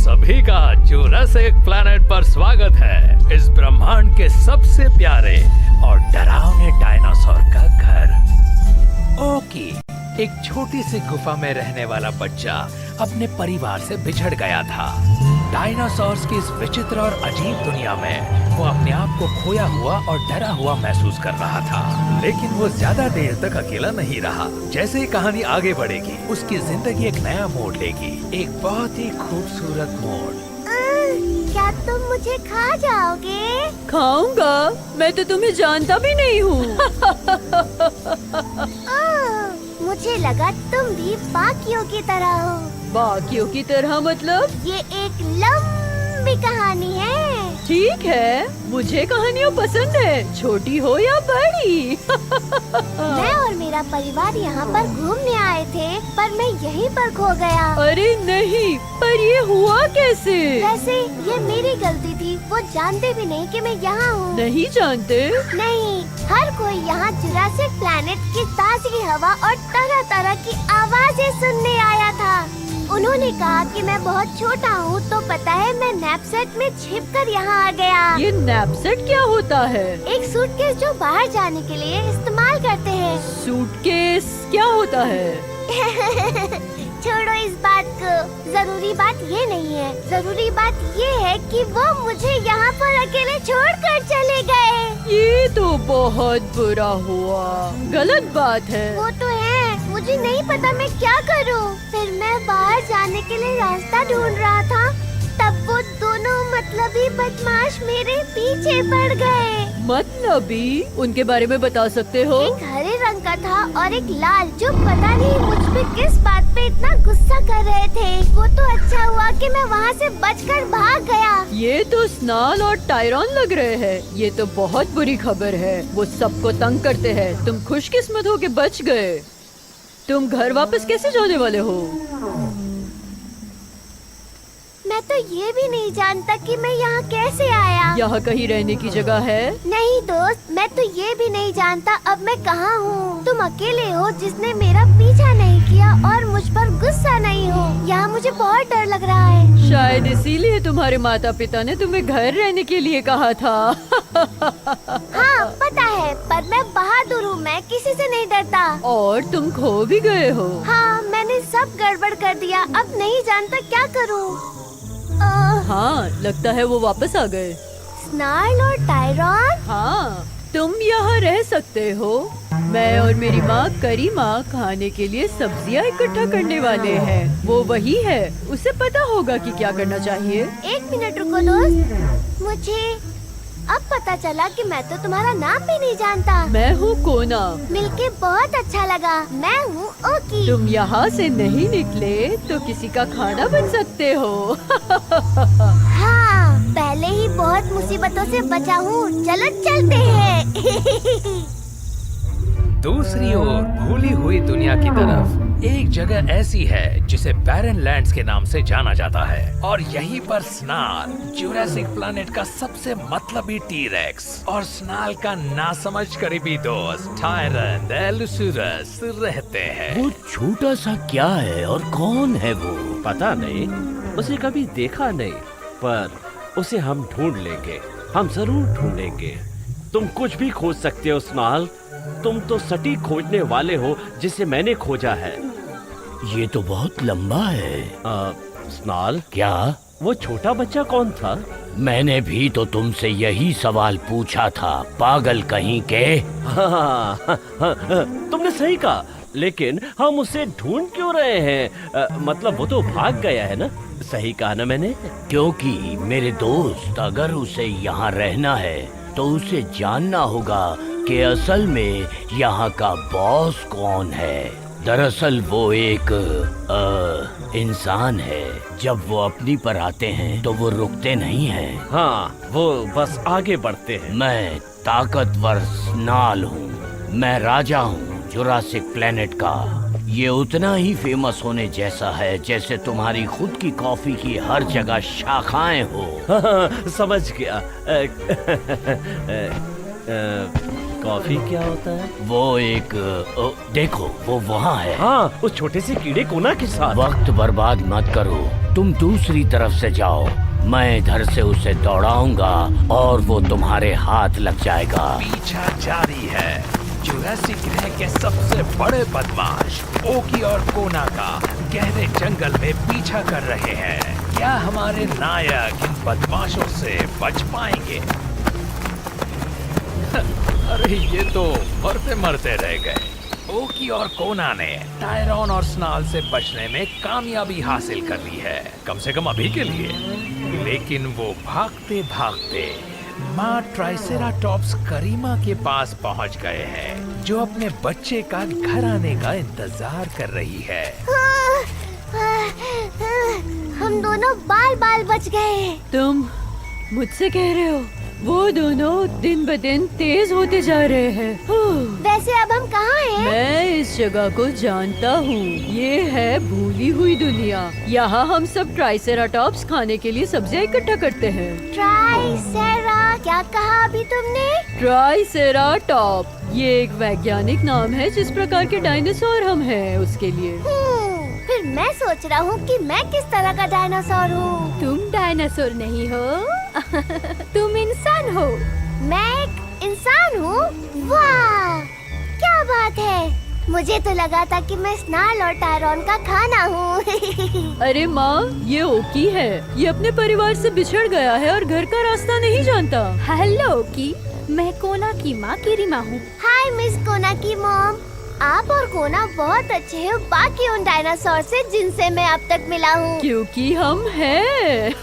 सभी का Jurassic planet पर स्वागत है। इस ब्रह्मांड के सबसे प्यारे और डरावने डायनासोर का घर। ओकी एक छोटी सी गुफा में रहने वाला बच्चा अपने परिवार से बिछड़ गया था। डायनासोर्स की इस विचित्र और अजीब दुनिया में वो अपने आप को खोया हुआ और डरा हुआ महसूस कर रहा था। लेकिन वो ज्यादा देर तक अकेला नहीं रहा। जैसे ही कहानी आगे बढ़ेगी, उसकी जिंदगी एक नया मोड़ लेगी, एक बहुत ही खूबसूरत मोड़। क्या तुम मुझे खा जाओगे? खाऊंगा? मैं तो तुम्हें जानता भी नहीं हूँ। मुझे लगा तुम भी बाकियों की तरह हो। बाकियों की तरह मतलब? ये एक लंबी कहानी है। ठीक है, मुझे कहानियाँ पसंद है, छोटी हो या बड़ी। मैं और मेरा परिवार यहाँ पर घूमने आए थे, पर मैं यहीं पर खो गया। अरे नहीं, पर ये हुआ कैसे? वैसे ये मेरी गलती थी। वो जानते भी नहीं कि मैं यहाँ हूँ। नहीं जानते? नहीं, हर कोई यहाँ जुरासिक प्लैनेट की ताज़ी हवा और तरह तरह की आवाजें सुनने आया था। उन्होंने कहा कि मैं बहुत छोटा हूँ, तो पता है मैं नैपसेट में छिपकर यहाँ आ गया। ये नैपसेट क्या होता है? एक सूटकेस जो बाहर जाने के लिए इस्तेमाल करते हैं। सूटकेस क्या होता है? छोड़ो इस बात को। जरूरी बात ये नहीं है। जरूरी बात ये है कि वो मुझे यहाँ पर अकेले छोड़कर चले गए। ये तो बहुत बुरा हुआ। गलत बात है। वो तो है, मुझे नहीं पता मैं क्या करूँ। फिर मैं बाहर जाने के लिए रास्ता ढूंढ रहा था, तब वो दोनों मतलबी बदमाश मेरे पीछे पड़ गए। मतलबी? उनके बारे में बता सकते हो? एक हरे रंग का था और एक लाल, जो पता नहीं मुझ पे किस बात पे इतना गुस्सा कर रहे थे। वो तो अच्छा हुआ कि मैं वहाँ से बचकर भाग गया। ये तो स्नाल और टायरॉन लग रहे हैं। ये तो बहुत बुरी खबर है। वो सबको तंग करते हैं। तुम खुशकिस्मत हो कि बच गए। तुम घर वापस कैसे जाने वाले हो? मैं तो ये भी नहीं जानता कि मैं यहाँ कैसे आया। यहाँ कहीं रहने की जगह है? नहीं दोस्त, मैं तो ये भी नहीं जानता अब मैं कहाँ हूँ। तुम अकेले हो जिसने मेरा पीछा नहीं किया और मुझ पर गुस्सा नहीं हो। यहाँ मुझे बहुत डर लग रहा है। शायद इसीलिए तुम्हारे माता पिता ने तुम्हें घर रहने के लिए कहा था। हाँ पता है, पर मैं बहादुर हूँ, मैं किसी से नहीं डरता। और तुम खो भी गए हो। हाँ, मैंने सब गड़बड़ कर दिया। अब नहीं जानता क्या करूँ। हाँ, लगता है वो वापस आ गए। स्नार्ल और टायरॉन? हाँ, तुम यहाँ रह सकते हो। मैं और मेरी माँ करीमा खाने के लिए सब्जियाँ इकट्ठा करने वाले हैं। वो वही है, उसे पता होगा कि क्या करना चाहिए। एक मिनट रुको दोस्त, मुझे अब पता चला कि मैं तो तुम्हारा नाम भी नहीं जानता। मैं हूँ कोना। मिलके बहुत अच्छा लगा। मैं हूँ ओकी। तुम यहाँ से नहीं निकले तो किसी का खाना बन सकते हो। हाँ, पहले ही बहुत मुसीबतों से बचा हूँ। चलो चलते हैं। दूसरी ओर भूली हुई दुनिया की तरफ एक जगह ऐसी है जिसे बैरन लैंड्स के नाम से जाना जाता है, और यहीं पर स्नाल, जुरासिक प्लैनेट का सबसे मतलबी टी-रेक्स, और स्नाल का नासमझ करीबी दोस्त टायरन एलुसुरस रहते हैं। वो छोटा सा क्या है और कौन है वो? पता नहीं, उसे कभी देखा नहीं, पर उसे हम ढूंढ लेंगे। हम जरूर ढूंढेंगे। तुम कुछ भी खोज सकते हो स्नाल। तुम तो सटीक खोजने वाले हो जिसे मैंने खोजा है। ये तो बहुत लंबा है। स्नाल, क्या? वो छोटा बच्चा कौन था? मैंने भी तो तुमसे यही सवाल पूछा था, पागल कहीं के। हाँ, तुमने सही कहा, लेकिन हम उसे ढूंढ क्यों रहे हैं? मतलब वो तो भाग गया है ना? सही कहा ना मैंने? क्योंकि मेरे दोस्त, अगर उसे यहाँ रहना है तो उसे जानना होगा कि असल में यहाँ का बॉस कौन है। दरअसल वो एक इंसान है। जब वो अपनी पर आते हैं तो वो रुकते नहीं हैं। हाँ, वो बस आगे बढ़ते हैं। मैं ताकतवर स्नाल हूँ। मैं राजा हूँ जुरासिक प्लेनेट का। ये उतना ही फेमस होने जैसा है जैसे तुम्हारी खुद की कॉफी की हर जगह शाखाएं हो। समझ गया। कॉफी क्या होता है? वो एक देखो, वो वहाँ है। हाँ, उस छोटे से कीड़े कोना के साथ। वक्त बर्बाद मत करो, तुम दूसरी तरफ से जाओ, मैं इधर से उसे दौड़ाऊंगा और वो तुम्हारे हाथ लग जाएगा। पीछा जारी है। जुरासिक ग्रह के सबसे बड़े बदमाश ओकी और कोना का गहरे जंगल में पीछा कर रहे हैं। क्या हमारे नायक इन बदमाशों से बच पाएंगे? अरे ये तो मरते मरते रह गए। ओकी और कोना ने टायरॉन और स्नाल से बचने में कामयाबी हासिल कर ली है, कम से कम अभी के लिए। लेकिन वो भागते भागते माँ ट्राइसेराटॉप्स करीमा के पास पहुंच गए हैं, जो अपने बच्चे का घर आने का इंतजार कर रही है। हम दोनों बाल बाल बच गए। तुम मुझसे कह रहे हो? वो दोनों दिन ब दिन तेज होते जा रहे हैं। वैसे अब हम कहाँ हैं? मैं इस जगह को जानता हूँ। ये है भूली हुई दुनिया। यहाँ हम सब ट्राइसेराटॉप्स खाने के लिए सब्जियाँ इकट्ठा करते हैं। ट्राइसेरा, क्या कहा अभी तुमने? ट्राइसेराटॉप ये एक वैज्ञानिक नाम है जिस प्रकार के डायनासोर हम हैं उसके लिए। फिर मैं सोच रहा हूँ कि मैं किस तरह का डायनासोर हूँ। तुम डायनासोर नहीं हो तुम इंसान हो। मैं एक इंसान हूँ? वाह, क्या बात है। मुझे तो लगा था कि मैं स्नाल और टायरॉन का खाना हूँ। अरे माँ, ये ओकी है। ये अपने परिवार से बिछड़ गया है और घर का रास्ता नहीं जानता। हेलो ओकी, मैं कोना की माँ किरिमा हूँ। हाय मिस कोना की मॉम। आप और कोना बहुत अच्छे हैं बाकी उन डायनासोर से जिनसे मैं अब तक मिला हूँ। क्योंकि हम हैं।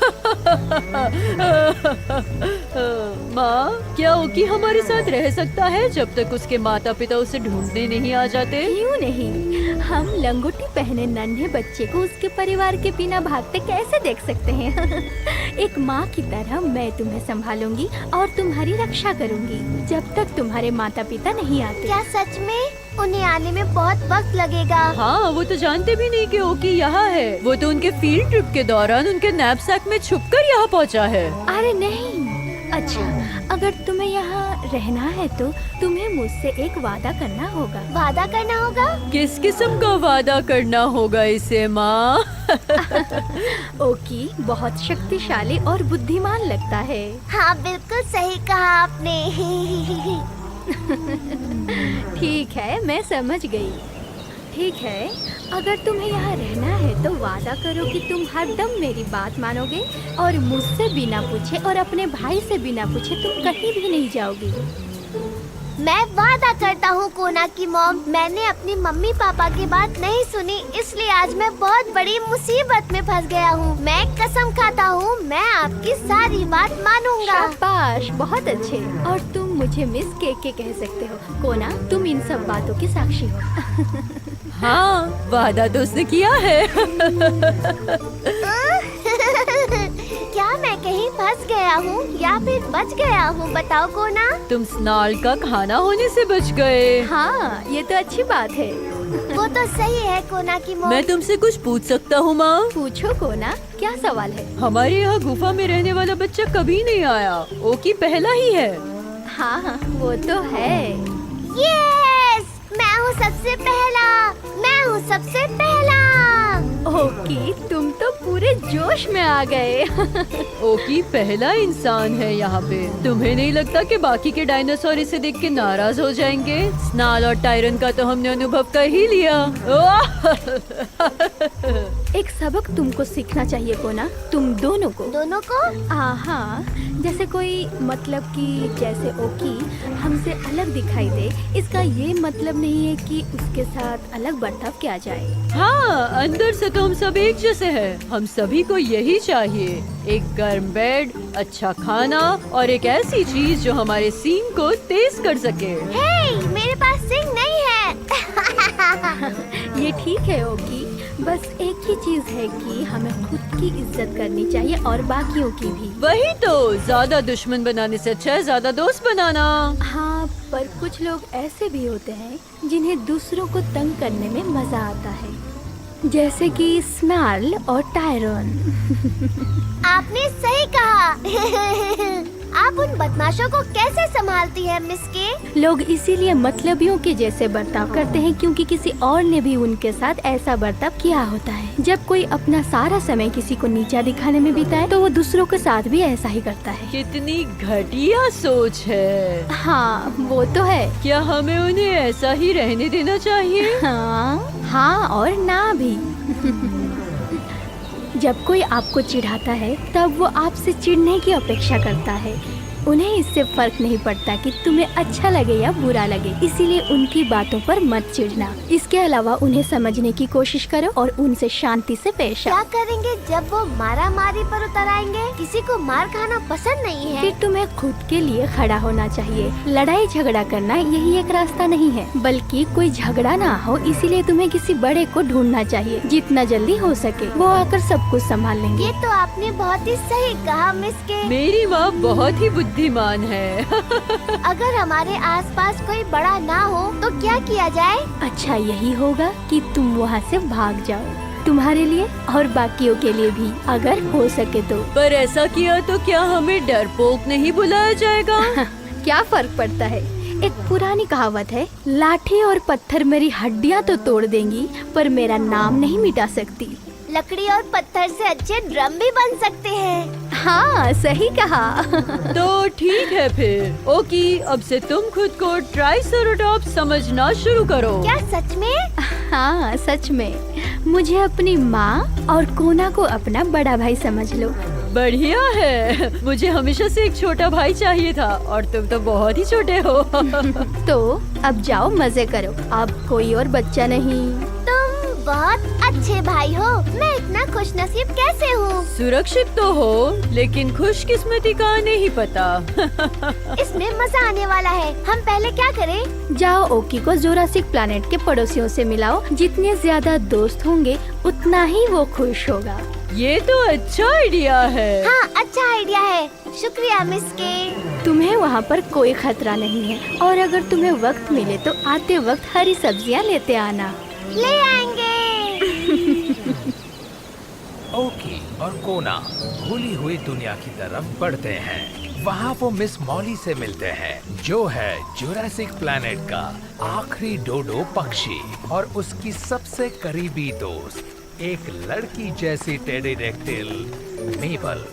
माँ, क्या ओकी हमारे साथ रह सकता है जब तक उसके माता पिता उसे ढूंढने नहीं आ जाते? क्यों नहीं, हम लंगोटी पहने नन्हे बच्चे को उसके परिवार के बिना भागते कैसे देख सकते हैं। एक माँ की तरह मैं तुम्हें संभालूंगी और तुम्हारी रक्षा करूंगी जब तक तुम्हारे माता पिता नहीं आते। क्या सच में? उन्हें आने में बहुत वक्त लगेगा। हाँ, वो तो जानते भी नहीं कि ओकी यहाँ है। वो तो उनके फील्ड ट्रिप के दौरान उनके नैपसैक में छुपकर यहाँ पहुँचा है। अरे नहीं। अच्छा, अगर तुम्हें यहाँ रहना है तो तुम्हें मुझसे एक वादा करना होगा। वादा करना होगा? किस किस्म का वादा करना होगा इसे माँ? ओकी बहुत शक्तिशाली और बुद्धिमान लगता है। हाँ, बिल्कुल सही कहा आपने। ठीक है, मैं समझ गई। ठीक है, अगर तुम्हें यहाँ रहना है तो वादा करो कि तुम हरदम मेरी बात मानोगे और मुझसे बिना पूछे और अपने भाई से बिना पूछे तुम कहीं भी नहीं जाओगी। मैं वादा करता हूँ कोना की मॉम। मैंने अपनी मम्मी पापा की बात नहीं सुनी, इसलिए आज मैं बहुत बड़ी मुसीबत में फंस गया हूँ। मैं कसम खाता हूँ मैं आपकी सारी बात मानूंगा। शाबाश, बहुत अच्छे। और तुम मुझे मिस के कह सकते हो। कोना, तुम इन सब बातों की साक्षी हो। हाँ, वादा तो उसने किया है। क्या मैं कहीं फंस गया हूँ या फिर बच गया हूँ? बताओ कोना। तुम स्नाल का खाना होने से बच गए। हाँ, ये तो अच्छी बात है। वो तो सही है कोना की मॉम। मैं तुमसे कुछ पूछ सकता हूँ माँ? पूछो कोना, क्या सवाल है? हमारे यहाँ गुफा में रहने वाला बच्चा कभी नहीं आया। ओकी पहला ही है। हाँ, वो तो है। यस, मैं हूँ सबसे पहला। मैं हूँ सबसे पहला। ओकी, तुम तो पूरे जोश में आ गए। ओकी पहला इंसान है यहाँ पे। तुम्हें नहीं लगता कि बाकी के डायनासोर इसे देख के नाराज हो जाएंगे? स्नाल और टायरन का तो हमने अनुभव कर ही लिया। एक सबक तुमको सीखना चाहिए कोना, तुम दोनों को। दोनों को? हाँ, जैसे कोई मतलब कि जैसे ओकी हमसे अलग दिखाई दे, इसका ये मतलब नहीं है कि उसके साथ अलग बर्ताव किया जाए। हाँ, अंदर से तो हम सब एक जैसे हैं। हम सभी को यही चाहिए, एक गर्म बेड, अच्छा खाना और एक ऐसी चीज जो हमारे सींग को तेज कर सके। हे, मेरे पास सिंग नहीं है। ये ठीक है ओकी, बस एक ही चीज है कि हमें खुद की इज्जत करनी चाहिए और बाकियों की भी। वही तो, ज्यादा दुश्मन बनाने से अच्छा है ज्यादा दोस्त बनाना। हाँ, पर कुछ लोग ऐसे भी होते हैं जिन्हें दूसरों को तंग करने में मजा आता है, जैसे कि स्नाल और टायरन। आपने सही कहा। आप उन बदमाशों को कैसे संभालती है मिस के? लोग इसीलिए मतलबियों के जैसे बर्ताव करते हैं क्योंकि किसी और ने भी उनके साथ ऐसा बर्ताव किया होता है। जब कोई अपना सारा समय किसी को नीचा दिखाने में बिताए तो वो दूसरों के साथ भी ऐसा ही करता है। कितनी घटिया सोच है। हाँ वो तो है। क्या हमें उन्हें ऐसा ही रहने देना चाहिए? हाँ और ना भी। जब कोई आपको चिढ़ाता है तब वो आपसे चिढ़ने की अपेक्षा करता है। उन्हें इससे फर्क नहीं पड़ता कि तुम्हें अच्छा लगे या बुरा लगे, इसीलिए उनकी बातों पर मत चिढ़ना। इसके अलावा उन्हें समझने की कोशिश करो और उनसे शांति से पेश आओ। क्या करेंगे जब वो मारा मारी पर उतर आएंगे? किसी को मार खाना पसंद नहीं है। फिर तुम्हें खुद के लिए खड़ा होना चाहिए। लड़ाई झगड़ा करना यही एक रास्ता नहीं है, बल्कि कोई झगड़ा ना हो इसीलिए तुम्हें किसी बड़े को ढूंढना चाहिए। जितना जल्दी हो सके वो आकर सब कुछ संभाल लेंगे। ये तो आपने बहुत ही सही कहा मिस के। मेरी माँ बहुत ही बुद्धिमान है। अगर हमारे आसपास कोई बड़ा ना हो तो क्या किया जाए? अच्छा यही होगा कि तुम वहाँ से भाग जाओ, तुम्हारे लिए और बाकियों के लिए भी अगर हो सके तो। पर ऐसा किया तो क्या हमें डरपोक नहीं बुलाया जाएगा? क्या फर्क पड़ता है? एक पुरानी कहावत है, लाठी और पत्थर मेरी हड्डियाँ तो तोड़ देंगी पर मेरा नाम नहीं मिटा सकती। लकड़ी और पत्थर से अच्छे ड्रम भी बन सकते हैं। हाँ सही कहा। तो ठीक है फिर। ओकी, अब से तुम खुद को ट्राइसेरोटॉप्स समझना शुरू करो। क्या सच में? हाँ सच में। मुझे अपनी माँ और कोना को अपना बड़ा भाई समझ लो। बढ़िया है। मुझे हमेशा से एक छोटा भाई चाहिए था और तुम तो बहुत ही छोटे हो। तो अब जाओ मजे करो, अब कोई और बच्चा नहीं। तुम बहुत अच्छे भाई हो। मैं इतना खुशनसीब कैसे हूँ? सुरक्षित तो हो, लेकिन खुशकिस्मती का नहीं पता। इसमें मजा आने वाला है। हम पहले क्या करें? जाओ ओकी को जुरासिक प्लैनेट के पड़ोसियों से मिलाओ। जितने ज्यादा दोस्त होंगे उतना ही वो खुश होगा। ये तो अच्छा आइडिया है। हाँ अच्छा आइडिया है। शुक्रिया मिस के। तुम्हें वहाँ पर कोई खतरा नहीं है और अगर तुम्हें वक्त मिले तो आते वक्त हरी सब्जियाँ लेते आना। ले आएंगे। ओकी और कोना भूली हुई दुनिया की तरफ बढ़ते हैं। वहाँ वो मिस मॉली से मिलते हैं, जो है जुरासिक प्लैनेट का आखिरी डोडो पक्षी और उसकी सबसे करीबी दोस्त, एक लड़की जैसी टेरिडेक्टिल मेबल।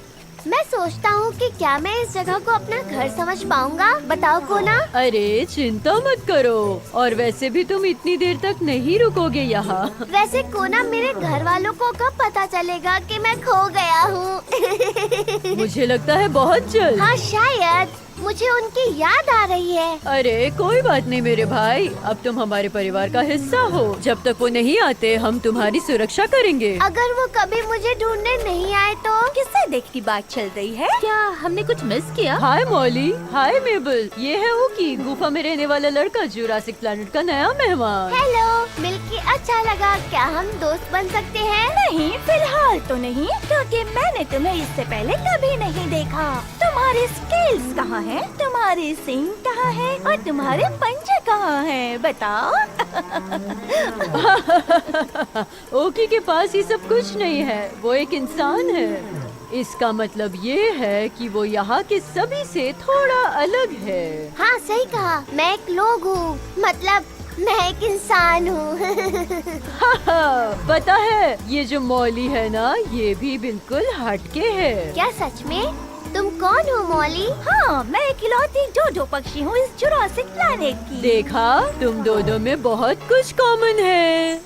मैं सोचता हूँ कि क्या मैं इस जगह को अपना घर समझ पाऊंगा? बताओ कोना। अरे चिंता मत करो, और वैसे भी तुम इतनी देर तक नहीं रुकोगे यहाँ। वैसे कोना, मेरे घर वालों को कब पता चलेगा कि मैं खो गया हूँ? मुझे लगता है बहुत जल्द। हाँ शायद। मुझे उनकी याद आ रही है। अरे कोई बात नहीं मेरे भाई, अब तुम हमारे परिवार का हिस्सा हो। जब तक वो नहीं आते हम तुम्हारी सुरक्षा करेंगे। अगर वो कभी मुझे ढूंढने नहीं आए तो? किससे देख की बात चल रही है? क्या हमने कुछ मिस किया? हाय मॉली, हाय मेबल, ये है ओकी, गुफा में रहने वाला लड़का, जुरासिक प्लैनेट का नया मेहमान। हेलो मिल्की, अच्छा लगा। क्या हम दोस्त बन सकते हैं? नहीं फिलहाल तो नहीं, क्योंकि मैंने तुम्हें इससे पहले कभी नहीं देखा। तुम्हारे स्किल्स कहाँ हैं? तुम्हारे सींग कहाँ हैं? और तुम्हारे पंजे कहाँ हैं? बताओ। ओकी के पास ये सब कुछ नहीं है, वो एक इंसान है। इसका मतलब ये है कि वो यहाँ के सभी से थोड़ा अलग है। हाँ सही कहा, मैं एक लोग हूँ, मतलब मैं एक इंसान हूँ। पता है, ये जो मॉली है ना, ये भी बिल्कुल हटके है। क्या सच में? तुम कौन हो मॉली? हाँ, मैं इकलौती डोडो पक्षी हूँ इस जुरासिक प्लैनेट की। देखा, तुम दोनों में बहुत कुछ कॉमन है।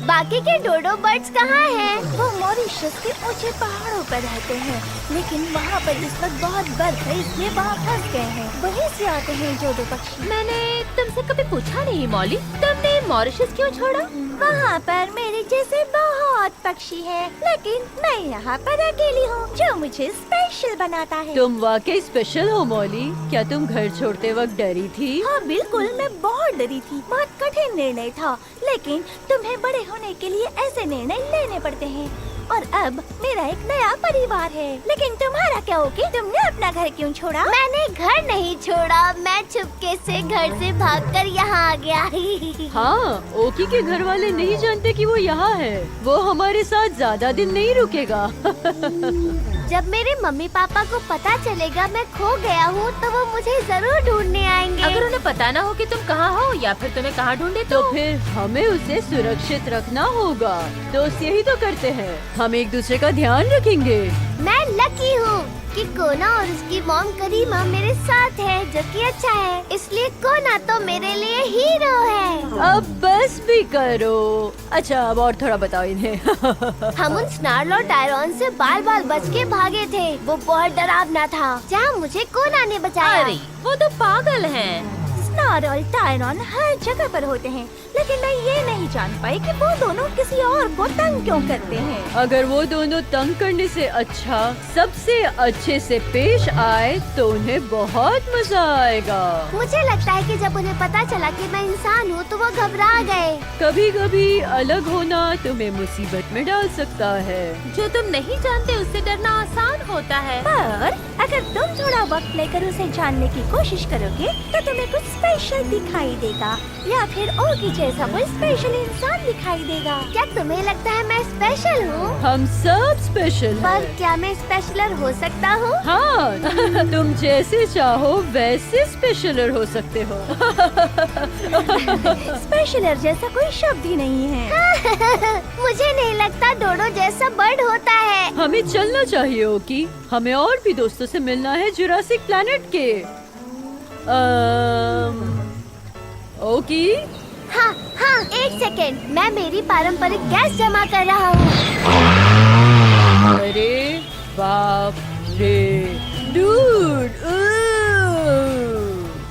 बाकी के डोडो बर्ड्स कहाँ हैं? वो मॉरिशस के ऊंचे पहाड़ों पर रहते हैं, लेकिन वहाँ पर इस वक्त बहुत बर्फ है, इसलिए वहाँ फंस गए हैं। वहीं से आते हैं डोडो पक्षी। मैंने तुमसे कभी पूछा नहीं मॉली, तुमने मॉरिशस क्यों छोड़ा? वहाँ पर मेरे जैसे बहुत पक्षी हैं, लेकिन मैं यहाँ पर अकेली हूँ, जो मुझे स्पेशल बनाता है। तुम वाकई स्पेशल हो मॉली। क्या तुम घर छोड़ते वक्त डरी थी? हाँ बिल्कुल, मैं बहुत डरी थी। बहुत कठिन निर्णय था, लेकिन तुम्हें बड़े होने के लिए ऐसे निर्णय लेने पड़ते हैं। और अब मेरा एक नया परिवार है। लेकिन तुम्हारा क्या ओके? तुमने अपना घर क्यों छोड़ा? मैंने घर नहीं छोड़ा, मैं चुपके से घर से भागकर यहाँ आ गया। हाँ, ओकी के घर वाले नहीं जानते कि वो यहाँ है। वो हमारे साथ ज्यादा दिन नहीं रुकेगा। जब मेरे मम्मी पापा को पता चलेगा मैं खो गया हूँ तो वो मुझे जरूर ढूंढने आएंगे। अगर उन्हें पता ना हो कि तुम कहाँ हो या फिर तुम्हें कहाँ ढूंढे तो फिर हमें उसे सुरक्षित रखना होगा। दोस्त यही तो करते हैं, हम एक दूसरे का ध्यान रखेंगे। मैं लकी हूँ कि कोना और उसकी मॉम करीमा मेरे साथ है, जो कि अच्छा है। इसलिए कोना तो मेरे लिए हीरो है। अब बस भी करो। अच्छा अब और थोड़ा बताओ इन्हें। हम उन स्नार्ल और टायरॉन से बाल बाल बच के भागे थे। वो बहुत डरावना था, जहाँ मुझे कोना ने बचाया। अरे वो तो पागल हैं। स्नार्ल और टायरॉन हर जगह पर होते हैं, लेकिन मैं ये नहीं जान पाई कि वो दोनों किसी और को तंग क्यों करते हैं। अगर वो दोनों तंग करने से अच्छा सबसे अच्छे से पेश आए तो उन्हें बहुत मजा आएगा। मुझे लगता है कि जब उन्हें पता चला कि मैं इंसान हूँ तो वो घबरा गए। कभी कभी अलग होना तुम्हें मुसीबत में डाल सकता है। जो तुम नहीं जानते उससे डरना आसान होता है, पर अगर तुम थोड़ा वक्त लेकर उसे जानने की कोशिश करोगे तो तुम्हें कुछ स्पेशल दिखाई देगा या फिर ओगी जैसा कोई स्पेशल इंसान दिखाई देगा। क्या तुम्हें लगता है मैं स्पेशल हूँ? हम सब स्पेशल पर हैं। क्या मैं स्पेशलर हो सकता हूँ? हाँ तुम जैसे चाहो वैसे स्पेशलर हो सकते हो। स्पेशलर जैसा कोई शब्द ही नहीं है। मुझे नहीं लगता डोडो जैसा बर्ड होता है। हमें चलना चाहिए ओकी, हमें और भी दोस्तों से मिलना है जुरासिक प्लैनेट के। ओकी हाँ हाँ, एक सेकेंड, मैं मेरी पारंपरिक गैस जमा कर रहा हूँ। अरे बाप रे डूड।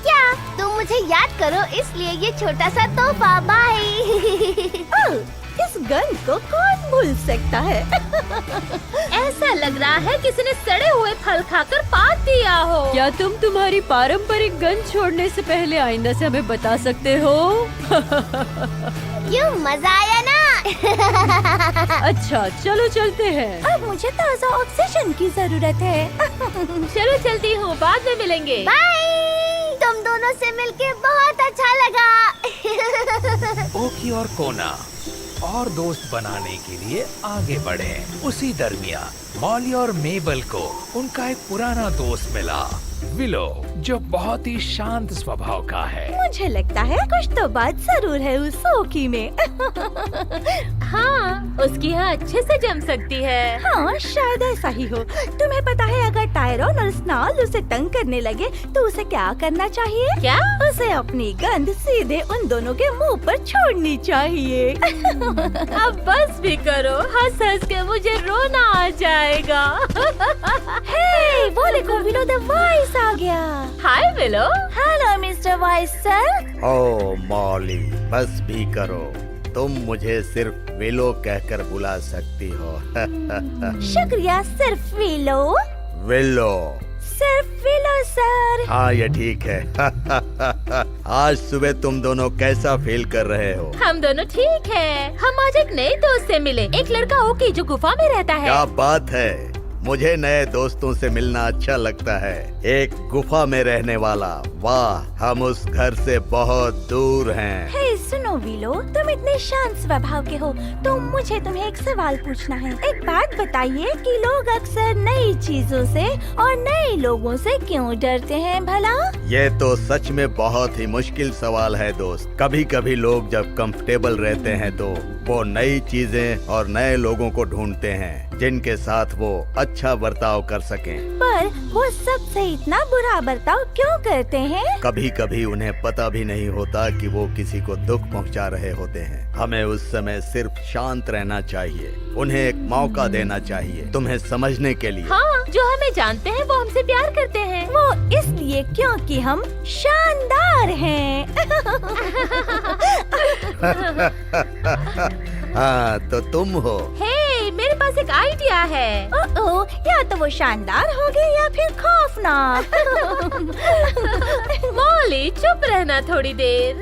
क्या तुम मुझे याद करो, इसलिए ये छोटा सा तोहफा। बाय। इस गन को कौन भूल सकता है? ऐसा लग रहा है किसी ने सड़े हुए फल खाकर पात दिया हो। क्या तुम तुम्हारी पारंपरिक गन छोड़ने से पहले आइंदा से हमें बता सकते हो? क्यों, मजा आया ना? अच्छा चलो चलते हैं। अब मुझे ताज़ा ऑक्सीजन की जरूरत है। चलो चलती हूँ, बाद में मिलेंगे। बाय। तुम दोनों से मिलके बहुत अच्छा लगा। ओकी और कोना और दोस्त बनाने के लिए आगे बढ़े। उसी दरमियान मॉली और मेबल को उनका एक पुराना दोस्त मिला, विलो, जो बहुत ही शांत स्वभाव का है। मुझे लगता है कुछ तो बात जरूर है उस ओकी में। हाँ, उसकी यहाँ अच्छे से जम सकती है। हाँ, शायद ऐसा ही हो। तुम्हें पता है अगर टायरॉन और स्नार्ल उसे तंग करने लगे तो उसे क्या करना चाहिए? क्या? उसे अपनी गंध सीधे उन दोनों के मुंह पर छोड़नी चाहिए। अब बस भी करो, हंस हंस के मुझे रोना आ जाएगा। हे, वो देखो विलो द वाइस आ गया। Hi Willow. Hello mister Vice sir. Oh Molly, बस भी करो, तुम मुझे सिर्फ विलो कहकर बुला सकती हो। शुक्रिया, सिर्फ विलो। विलो। सिर्फ विलो सर। हाँ ये ठीक है। आज सुबह तुम दोनों कैसा फील कर रहे हो? हम दोनों ठीक है। हम आज एक नए दोस्त से मिले, एक लड़का ओकी जो गुफा में रहता है। क्या बात है, मुझे नए दोस्तों से मिलना अच्छा लगता है। एक गुफा में रहने वाला, वाह, हम उस घर से बहुत दूर हैं। हे सुनो विलो, तुम इतने शांत स्वभाव के हो तो मुझे तुम्हें एक सवाल पूछना है। एक बात बताइए कि लोग अक्सर नई चीजों से और नए लोगों से क्यों डरते हैं भला? ये तो सच में बहुत ही मुश्किल सवाल है दोस्त। कभी कभी लोग जब कंफर्टेबल रहते हैं तो वो नई चीजें और नए लोगों को ढूंढते हैं जिनके साथ वो अच्छा बर्ताव कर सकें। पर वो सबसे इतना बुरा बर्ताव क्यों करते हैं? कभी कभी उन्हें पता भी नहीं होता कि वो किसी को दुख पहुंचा रहे होते हैं। हमें उस समय सिर्फ शांत रहना चाहिए, उन्हें एक मौका देना चाहिए तुम्हें समझने के लिए। हाँ, जो हमें जानते हैं वो हमसे प्यार करते हैं। वो इसलिए क्योंकि हम शानदार हैं। हाँ तो तुम हो। हे, मेरे पास एक आइडिया है। ओह, या तो वो शानदार होगे या फिर खौफनाक। मॉली चुप रहना थोड़ी देर।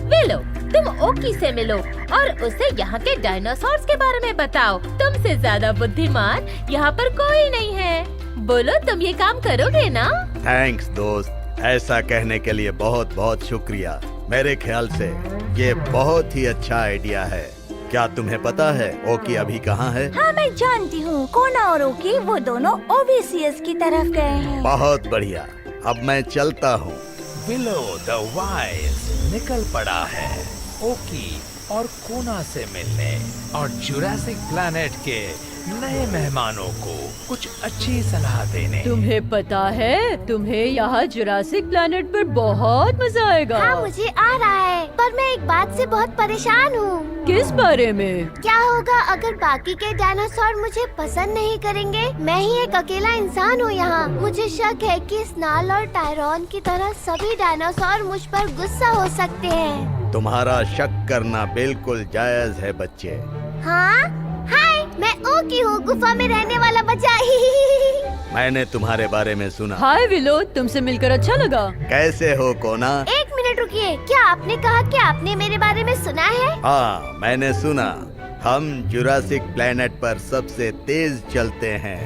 विलो, तुम ओकी से मिलो और उसे यहाँ के डायनासोर्स के बारे में बताओ। तुमसे ज्यादा बुद्धिमान यहाँ पर कोई नहीं है। बोलो, तुम ये काम करोगे ना? थैंक्स दोस्त, ऐसा कहने के लिए बहुत बहुत शुक्रिया। मेरे ख्याल से ये बहुत ही अच्छा आइडिया है क्या तुम्हें पता है ओकी अभी कहाँ है? हाँ, मैं जानती हूँ। कोना और ओकी वो दोनों ओबीसीएस की तरफ गए हैं। बहुत बढ़िया, अब मैं चलता हूँ। विलो द वाइज निकल पड़ा है ओकी और कोना से मिलने और जुरासिक प्लैनेट के नए मेहमानों को कुछ अच्छी सलाह देने। तुम्हें पता है, तुम्हें यहाँ जुरासिक प्लैनेट पर बहुत मजा आएगा। हाँ, मुझे आ रहा है, पर मैं एक बात से बहुत परेशान हूँ। किस बारे में? क्या होगा अगर बाकी के डायनासोर मुझे पसंद नहीं करेंगे? मैं ही एक अकेला इंसान हूँ यहाँ। मुझे शक है कि स्नाल और टायरॉन की तरह सभी डायनासोर मुझ पर गुस्सा हो सकते हैं। तुम्हारा शक करना बिल्कुल जायज है बच्चे। हाँ, हाय, मैं ओकी हूँ, गुफा में रहने वाला बच्चा। मैंने तुम्हारे बारे में सुना। हाय विलो, तुमसे मिलकर अच्छा लगा। कैसे हो कोना? एक मिनट रुकिए, क्या आपने कहा कि आपने मेरे बारे में सुना है? हाँ, मैंने सुना। हम जुरासिक प्लैनेट पर सबसे तेज चलते हैं।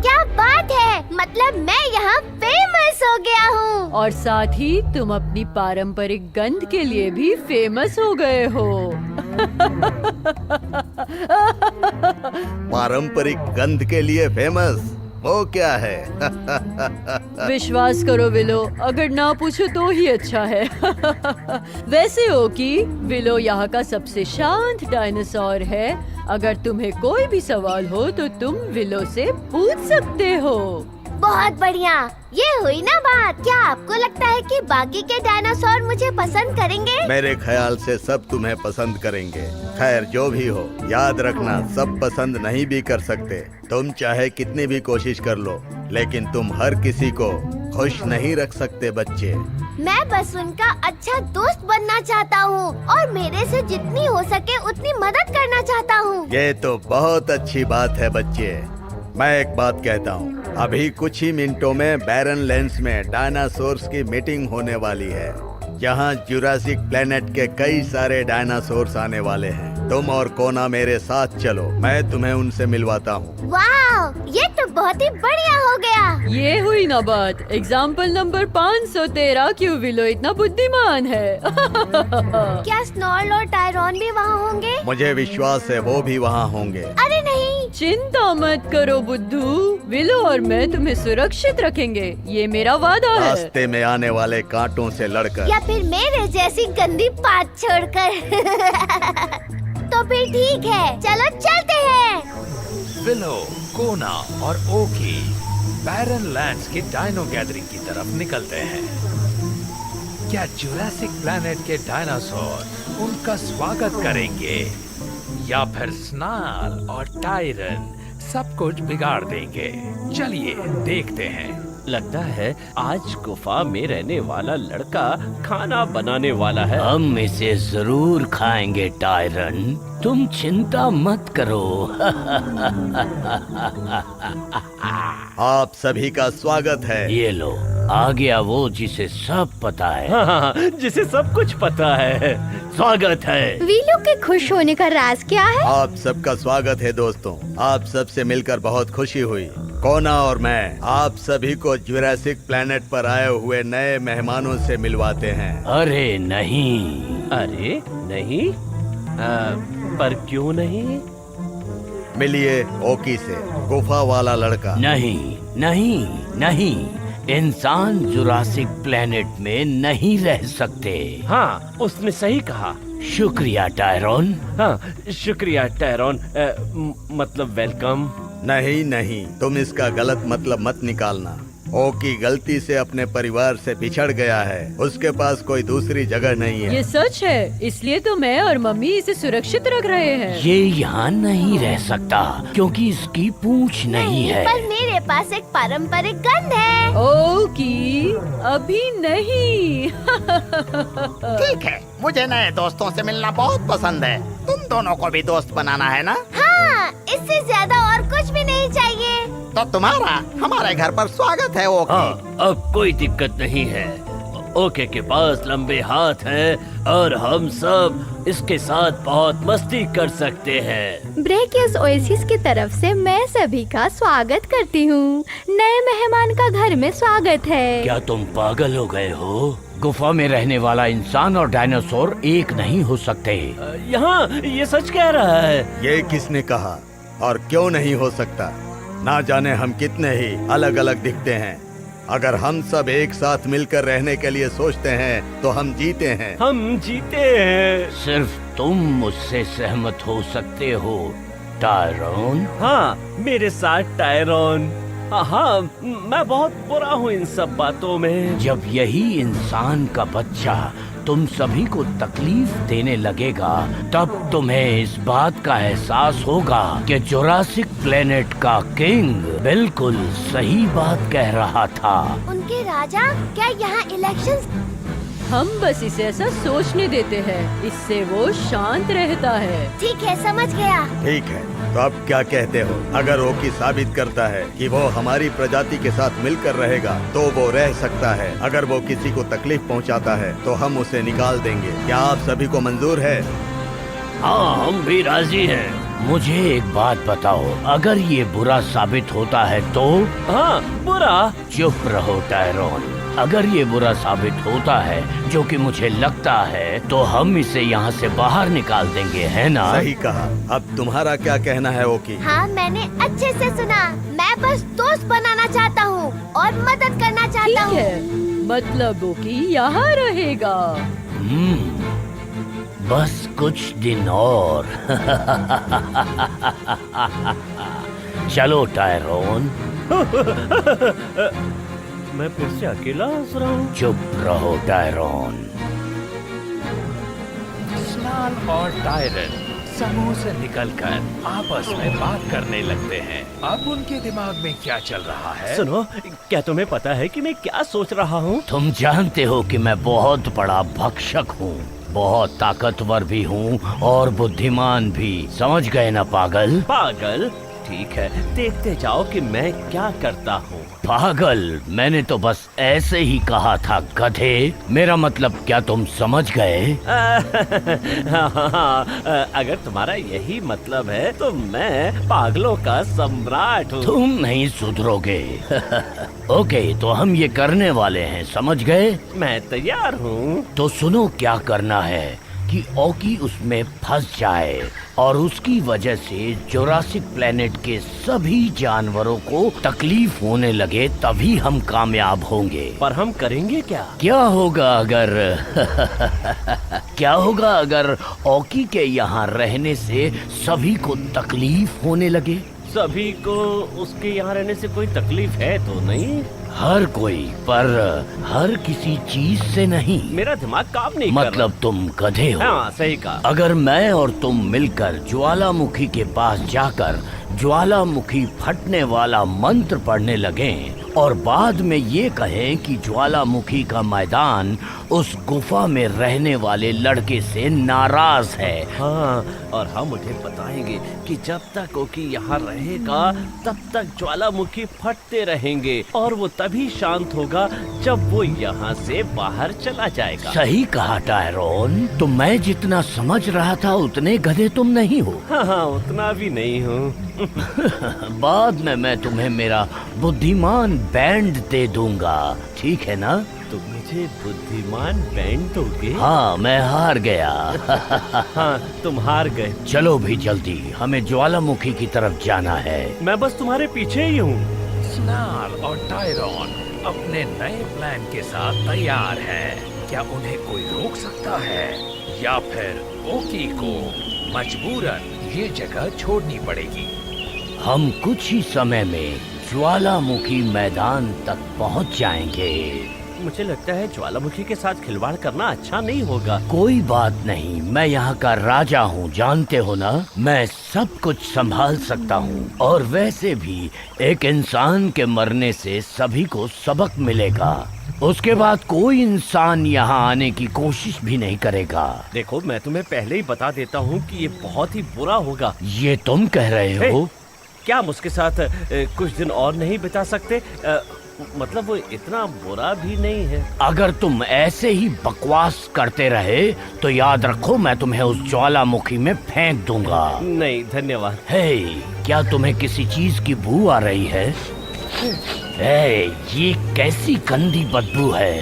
क्या बात है, मतलब मैं यहाँ फेमस हो गया हूँ। और साथ ही तुम अपनी पारंपरिक गंध के लिए भी फेमस हो गए हो। पारंपरिक गंध के लिए फेमस? वो क्या है? विश्वास करो विलो, अगर ना पूछो तो ही अच्छा है। वैसे हो कि विलो यहाँ का सबसे शांत डायनासोर है। अगर तुम्हें कोई भी सवाल हो तो तुम विलो से पूछ सकते हो। बहुत बढ़िया, ये हुई ना बात। क्या आपको लगता है कि बाकी के डायनासोर मुझे पसंद करेंगे? मेरे ख्याल से सब तुम्हें पसंद करेंगे। खैर जो भी हो, याद रखना सब पसंद नहीं भी कर सकते। तुम चाहे कितनी भी कोशिश कर लो, लेकिन तुम हर किसी को खुश नहीं रख सकते बच्चे। मैं बस उनका अच्छा दोस्त बनना चाहता हूँ और मेरे से जितनी हो सके उतनी मदद करना चाहता हूँ। ये तो बहुत अच्छी बात है बच्चे। मैं एक बात कहता हूँ, अभी कुछ ही मिनटों में बैरन लैंड्स में डायनासोर्स की मीटिंग होने वाली है, जहाँ जुरासिक प्लैनेट के कई सारे डायनासोर्स आने वाले हैं। तुम और कोना मेरे साथ चलो, मैं तुम्हें उनसे मिलवाता हूँ। वाह, ये तो बहुत ही बढ़िया हो गया। ये हुई ना बात। एग्जाम्पल नंबर 513, क्यों विलो इतना बुद्धिमान है। क्या स्नॉर्ल और टायरॉन भी वहाँ होंगे? मुझे विश्वास है वो भी वहाँ होंगे। अरे नहीं, चिंता मत करो बुद्धू, विलो और मैं तुम्हें सुरक्षित रखेंगे, ये मेरा वादा है। रास्ते में आने वाले कांटों से लड़कर या फिर मेरे जैसी गंदी बात छोड़कर। तो फिर ठीक है, चलो चलते हैं। विलो, कोना और ओकी बैरन लैंड्स की डायनो गैदरिंग की तरफ निकलते हैं। क्या जुरासिक प्लैनेट के डायनासोर उनका स्वागत करेंगे या फिर स्नाल और टायरन सब कुछ बिगाड़ देंगे? चलिए देखते हैं। लगता है आज गुफा में रहने वाला लड़का खाना बनाने वाला है। हम इसे जरूर खाएंगे टायरन, तुम चिंता मत करो। आप सभी का स्वागत है। ये लो, आ गया वो जिसे सब पता है। हाँ, जिसे सब कुछ पता है। स्वागत है। वीलू के खुश होने का राज क्या है? आप सबका स्वागत है दोस्तों। आप सबसे मिलकर बहुत खुशी हुई। कोना और मैं आप सभी को जुरासिक प्लैनेट पर आए हुए नए मेहमानों से मिलवाते हैं। अरे नहीं। अरे नहीं, पर क्यों नहीं? मिलिए ओकी से, गुफा वाला लड़का। नहीं नहीं नहीं, इंसान जुरासिक प्लैनेट में नहीं रह सकते। हाँ, उसने सही कहा। शुक्रिया टायरॉन। हाँ, शुक्रिया टायरॉन। मतलब वेलकम। नहीं नहीं, तुम इसका गलत मतलब मत निकालना। ओकी गलती से अपने परिवार से बिछड़ गया है, उसके पास कोई दूसरी जगह नहीं है। ये सच है, इसलिए तो मैं और मम्मी इसे सुरक्षित रख रहे हैं। ये यहाँ नहीं रह सकता क्योंकि इसकी पूंछ नहीं है। पर मेरे पास एक पारंपरिक गंध है। ओकी, अभी नहीं। ठीक है, मुझे नए दोस्तों से मिलना बहुत पसंद है। तुम दोनों को भी दोस्त बनाना है ना? हाँ, इससे ज्यादा और कुछ भी नहीं चाहिए। तो तुम्हारा हमारे घर पर स्वागत है ओकी। हाँ, अब कोई दिक्कत नहीं है। ओके के पास लंबे हाथ हैं और हम सब इसके साथ बहुत मस्ती कर सकते हैं। ब्रेकियस ओएसिस की तरफ से मैं सभी का स्वागत करती हूँ। नए मेहमान का घर में स्वागत है। क्या तुम पागल हो गए हो? गुफा में रहने वाला इंसान और डायनासोर एक नहीं हो सकते। यहाँ ये सच कह रहा है। ये किसने कहा और क्यों नहीं हो सकता? ना जाने हम कितने ही अलग अलग दिखते हैं। अगर हम सब एक साथ मिलकर रहने के लिए सोचते हैं तो हम जीते हैं। हम जीते हैं। सिर्फ तुम मुझसे सहमत हो सकते हो टायरोन। हाँ, मेरे साथ टायरोन। हाँ, मैं बहुत बुरा हूँ इन सब बातों में। जब यही इंसान का बच्चा तुम सभी को तकलीफ देने लगेगा, तब तुम्हें इस बात का एहसास होगा कि जुरासिक प्लेनेट का किंग बिल्कुल सही बात कह रहा था। उनके राजा क्या यहाँ इलेक्शंस? हम बस इसे ऐसा सोचने देते हैं, इससे वो शांत रहता है। ठीक है, समझ गया। ठीक है, तो अब क्या कहते हो? अगर ओकी साबित करता है कि वो हमारी प्रजाति के साथ मिलकर रहेगा तो वो रह सकता है। अगर वो किसी को तकलीफ पहुंचाता है तो हम उसे निकाल देंगे। क्या आप सभी को मंजूर है? हाँ, हम भी राजी हैं। मुझे एक बात बताओ, अगर ये बुरा साबित होता है तो? हाँ, बुरा? चुप रहो टायरोन। अगर ये बुरा साबित होता है, जो कि मुझे लगता है, तो हम इसे यहाँ से बाहर निकाल देंगे, है ना? सही कहा। अब तुम्हारा क्या कहना है ओकी? हाँ, मैंने अच्छे से सुना। मैं बस दोस्त बनाना चाहता हूँ और मदद करना चाहता ठीक हूँ। है, मतलब वो कि यहाँ रहेगा। बस कुछ दिन और। चलो टायरोन। मैं फिर से अकेला हंस रहा हूँ। चुप रहो टायरोन। स्नाल और टायरन समूह से निकलकर आपस में बात करने लगते हैं। अब उनके दिमाग में क्या चल रहा है? सुनो, क्या तुम्हें पता है कि मैं क्या सोच रहा हूँ? तुम जानते हो कि मैं बहुत बड़ा भक्षक हूँ, बहुत ताकतवर भी हूँ और बुद्धिमान भी। समझ गए ना पागल? पागल? ठीक है, देखते जाओ कि मैं क्या करता हूँ। पागल? मैंने तो बस ऐसे ही कहा था गधे। मेरा मतलब क्या तुम समझ गए? अगर तुम्हारा यही मतलब है तो मैं पागलों का सम्राट हूँ। तुम नहीं सुधरोगे। ओके, तो हम ये करने वाले हैं, समझ गए? मैं तैयार हूँ। तो सुनो, क्या करना है कि ओकी उसमें फंस जाए और उसकी वजह से जुरासिक प्लेनेट के सभी जानवरों को तकलीफ होने लगे, तभी हम कामयाब होंगे। पर हम करेंगे क्या? क्या होगा अगर क्या होगा अगर ओकी के यहाँ रहने से सभी को तकलीफ होने लगे? सभी को उसके यहाँ रहने से कोई तकलीफ है तो नहीं? हर कोई, पर हर किसी चीज से नहीं। मेरा दिमाग काम नहीं मतलब तुम गधे हो। हाँ, सही कहा। अगर मैं और तुम मिलकर ज्वालामुखी के पास जाकर ज्वालामुखी फटने वाला मंत्र पढ़ने लगें और बाद में ये कहें कि ज्वालामुखी का मैदान उस गुफा में रहने वाले लड़के से नाराज है। हाँ, और हम उन्हें बताएंगे कि जब तक ओकी यहाँ रहेगा तब तक ज्वालामुखी फटते रहेंगे और वो तभी शांत होगा जब वो यहाँ से बाहर चला जाएगा। सही कहा टायरोन। तो मैं जितना समझ रहा था उतने गधे तुम नहीं हो। हाँ, उतना भी नहीं हूँ। बाद में मैं तुम्हें मेरा बुद्धिमान बैंड दे दूंगा, ठीक है ना? तुम मुझे बुद्धिमान बैंड दोगे? हाँ, मैं हार गया। हाँ, तुम हार गए। चलो भी जल्दी, हमें ज्वालामुखी की तरफ जाना है। मैं बस तुम्हारे पीछे ही हूँ। स्नाल और टायरोन अपने नए प्लान के साथ तैयार हैं। क्या उन्हें कोई रोक सकता है या फिर ओकी को मजबूरन ये जगह छोड़नी पड़ेगी? हम कुछ ही समय में ज्वालामुखी मैदान तक पहुंच जाएंगे। मुझे लगता है ज्वालामुखी के साथ खिलवाड़ करना अच्छा नहीं होगा। कोई बात नहीं, मैं यहाँ का राजा हूँ, जानते हो ना? मैं सब कुछ संभाल सकता हूँ। और वैसे भी एक इंसान के मरने से सभी को सबक मिलेगा। उसके बाद कोई इंसान यहाँ आने की कोशिश भी नहीं करेगा। देखो, मैं तुम्हें पहले ही बता देता हूँ कि ये बहुत ही बुरा होगा। ये तुम कह रहे हो? क्या हम उसके साथ कुछ दिन और नहीं बिता सकते? मतलब वो इतना बुरा भी नहीं है। अगर तुम ऐसे ही बकवास करते रहे तो याद रखो मैं तुम्हें उस ज्वालामुखी में फेंक दूंगा। नहीं धन्यवाद। हे, क्या तुम्हें किसी चीज की बू आ रही है? हे, ये कैसी गंदी बदबू है?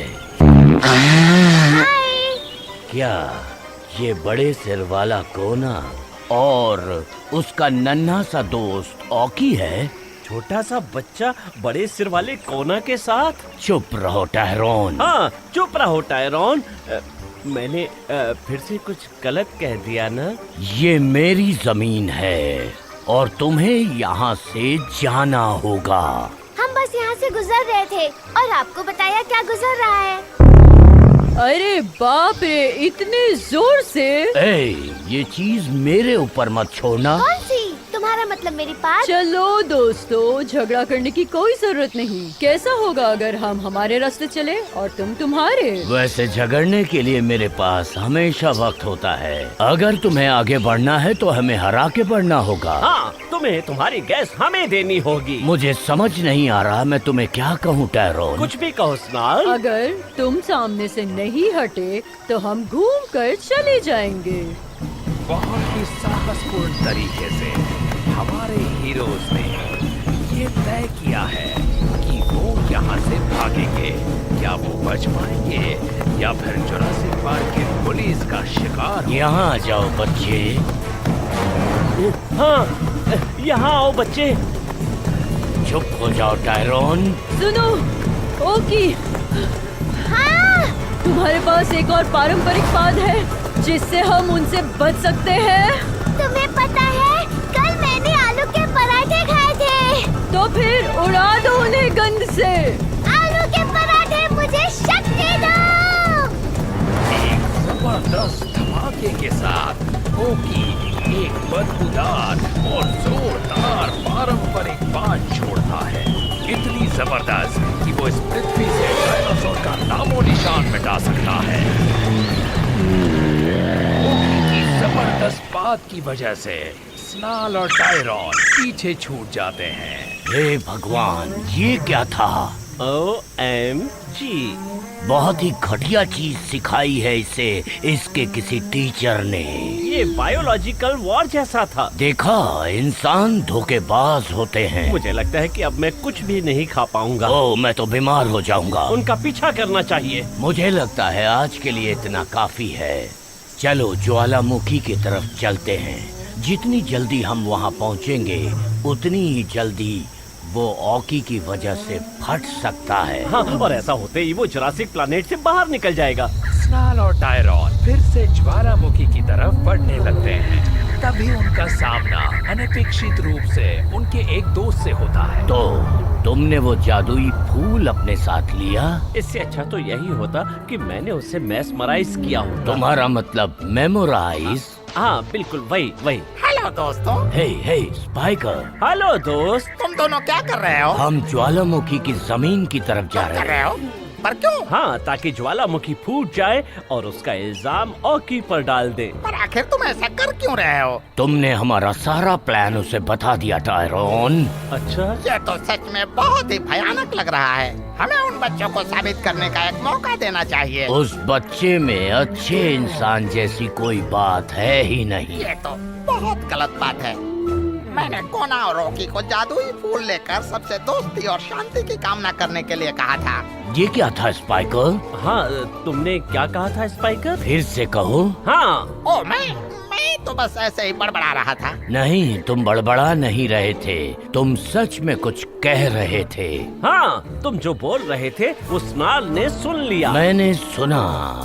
क्या ये बड़े सिर वाला कोना और उसका नन्हा सा दोस्त ऑकी है? छोटा सा बच्चा बड़े सिर वाले कोना के साथ? चुप रहो टायरोन। हाँ चुप रहो टायरोन। मैंने फिर से कुछ गलत कह दिया ना? ये मेरी जमीन है और तुम्हें यहाँ से जाना होगा। हम बस यहाँ से गुजर रहे थे और आपको बताया क्या गुजर रहा है। अरे बाप रे, इतने जोर से! ए, ये चीज मेरे ऊपर मत छोड़ना। कौन सी? तुम्हारा मतलब मेरी पास? चलो दोस्तों, झगड़ा करने की कोई जरूरत नहीं। कैसा होगा अगर हम हमारे रास्ते चले और तुम तुम्हारे? वैसे झगड़ने के लिए मेरे पास हमेशा वक्त होता है। अगर तुम्हें आगे बढ़ना है तो हमें हरा के बढ़ना होगा। हाँ, तुम्हें तुम्हारी गैस हमें देनी होगी। मुझे समझ नहीं आ रहा मैं तुम्हें क्या कहूँ टायरोन। कुछ भी कहो स्नाल। अगर तुम सामने से नहीं हटे तो हम घूम कर चले जाएंगे। बहुत ही साहसपूर्ण तरीके से हमारे हीरोज ने ये तय किया है कि वो यहाँ से भागेंगे। क्या वो बच पाएंगे या फिर जुरासिक पार्क की पुलिस का शिकार? यहाँ आ जाओ बच्चे। हाँ, यहाँ आओ बच्चे। चुप हो जाओ टायरोन। सुनो ओकी, हाँ। तुम्हारे पास एक और पारंपरिक फाद है जिससे हम उनसे बच सकते हैं। तुम्हें पता है कल मैंने आलू के पराठे खाए थे। तो फिर उड़ा दो उन्हें गंध से। आलू के पराठे मुझे शक्ति दो। एक जबरदस्त धमाके के साथ ओकी एक बदबूदार और जोरदार पारंपरिक बात छोड़ता है। इतनी जबरदस्त कि वो इस पृथ्वी से डायनासोर का नामो निशान मिटा सकता है। ओकी की जबरदस्त बात की वजह से स्नाल और टायरॉन पीछे छूट जाते हैं। हे भगवान, ये क्या था? OMG, बहुत ही घटिया चीज सिखाई है इसे इसके किसी टीचर ने। ये बायोलॉजिकल वॉर जैसा था। देखा, इंसान धोखेबाज होते हैं। मुझे लगता है कि अब मैं कुछ भी नहीं खा पाऊंगा। ओ, मैं तो बीमार हो जाऊंगा। उनका पीछा करना चाहिए। मुझे लगता है आज के लिए इतना काफी है। चलो ज्वालामुखी की तरफ चलते हैं। जितनी जल्दी हम वहाँ पहुँचेंगे उतनी ही जल्दी वो ऑकी की वजह से फट सकता है। हाँ, और ऐसा होते ही वो जुरासिक प्लैनेट से बाहर निकल जाएगा। स्नाल और टायरॉन फिर से ज्वालामुखी की तरफ बढ़ने लगते हैं। तभी उनका सामना अनपेक्षित रूप से उनके एक दोस्त से होता है। तो तुमने वो जादुई फूल अपने साथ लिया? इससे अच्छा तो यही होता कि मैंने उससे मैस्मराइज किया होता। तुम्हारा मतलब मेमोराइज? हाँ बिल्कुल, वही वही। हेलो दोस्तों। हे स्पाइकर। हेलो दोस्त। तुम दोनों क्या कर रहे हो? हम ज्वालामुखी की जमीन की तरफ जा कर रहे रहे हैं। हो? पर क्यों? हाँ, ताकि ज्वालामुखी फूट जाए और उसका इल्जाम ऑकी पर डाल दे। पर आखिर तुम ऐसा कर क्यों रहे हो? तुमने हमारा सारा प्लान उसे बता दिया टायरोन। अच्छा, ये तो सच में बहुत ही भयानक लग रहा है। हमें उन बच्चों को साबित करने का एक मौका देना चाहिए। उस बच्चे में अच्छे इंसान जैसी कोई बात है ही नहीं। ये तो बहुत गलत बात है। मैंने कोना और रॉकी को जादुई फूल लेकर सबसे दोस्ती और शांति की कामना करने के लिए कहा था। ये क्या था स्पाइकर? हाँ तुमने क्या कहा था स्पाइकर? फिर से कहो। हाँ, ओ मैं तो बस ऐसे ही बड़बड़ा रहा था। नहीं, तुम बड़बड़ा नहीं रहे थे, तुम सच में कुछ कह रहे थे। हाँ, तुम जो बोल रहे थे वो स्नाल ने सुन लिया। मैंने सुना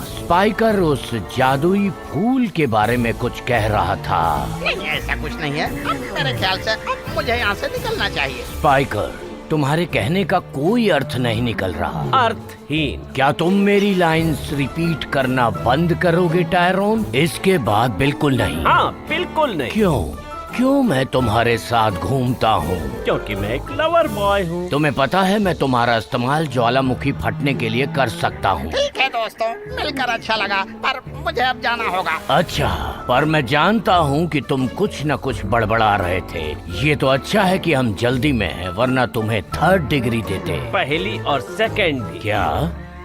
स्पाइकर उस जादुई फूल के बारे में कुछ कह रहा था। नहीं, ऐसा कुछ नहीं है। अब मेरे ख्याल से अब मुझे यहाँ से निकलना चाहिए। स्पाइकर, तुम्हारे कहने का कोई अर्थ नहीं निकल रहा। अर्थहीन। क्या तुम मेरी लाइंस रिपीट करना बंद करोगे टायरोन? इसके बाद बिल्कुल नहीं। हाँ बिल्कुल नहीं। क्यों? क्यों मैं तुम्हारे साथ घूमता हूँ? क्योंकि मैं एक लवर बॉय हूँ। तुम्हें पता है मैं तुम्हारा इस्तेमाल ज्वालामुखी फटने के लिए कर सकता हूँ। ठीक है दोस्तों, मिलकर अच्छा लगा, पर मुझे अब जाना होगा। अच्छा, पर मैं जानता हूँ कि तुम कुछ न कुछ बड़बड़ा रहे थे। ये तो अच्छा है कि हम जल्दी में हैं, वरना तुम्हें 3rd डिग्री देते। पहली और सेकंड भी। क्या?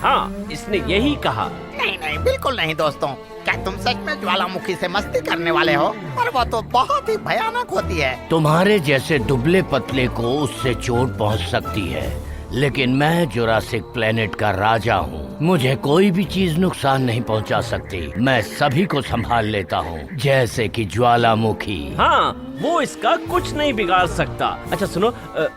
हाँ, इसने यही कहा। नहीं नहीं, बिल्कुल नहीं दोस्तों। क्या तुम सच में ज्वालामुखी से मस्ती करने वाले हो? पर वो तो बहुत ही भयानक होती है। तुम्हारे जैसे दुबले पतले को उससे चोट पहुंच सकती है, लेकिन मैं जुरासिक प्लेनेट का राजा हूँ। मुझे कोई भी चीज नुकसान नहीं पहुंचा सकती। मैं सभी को संभाल लेता हूँ, जैसे कि ज्वालामुखी। हाँ, वो इसका कुछ नहीं बिगाड़ सकता। अच्छा सुनो,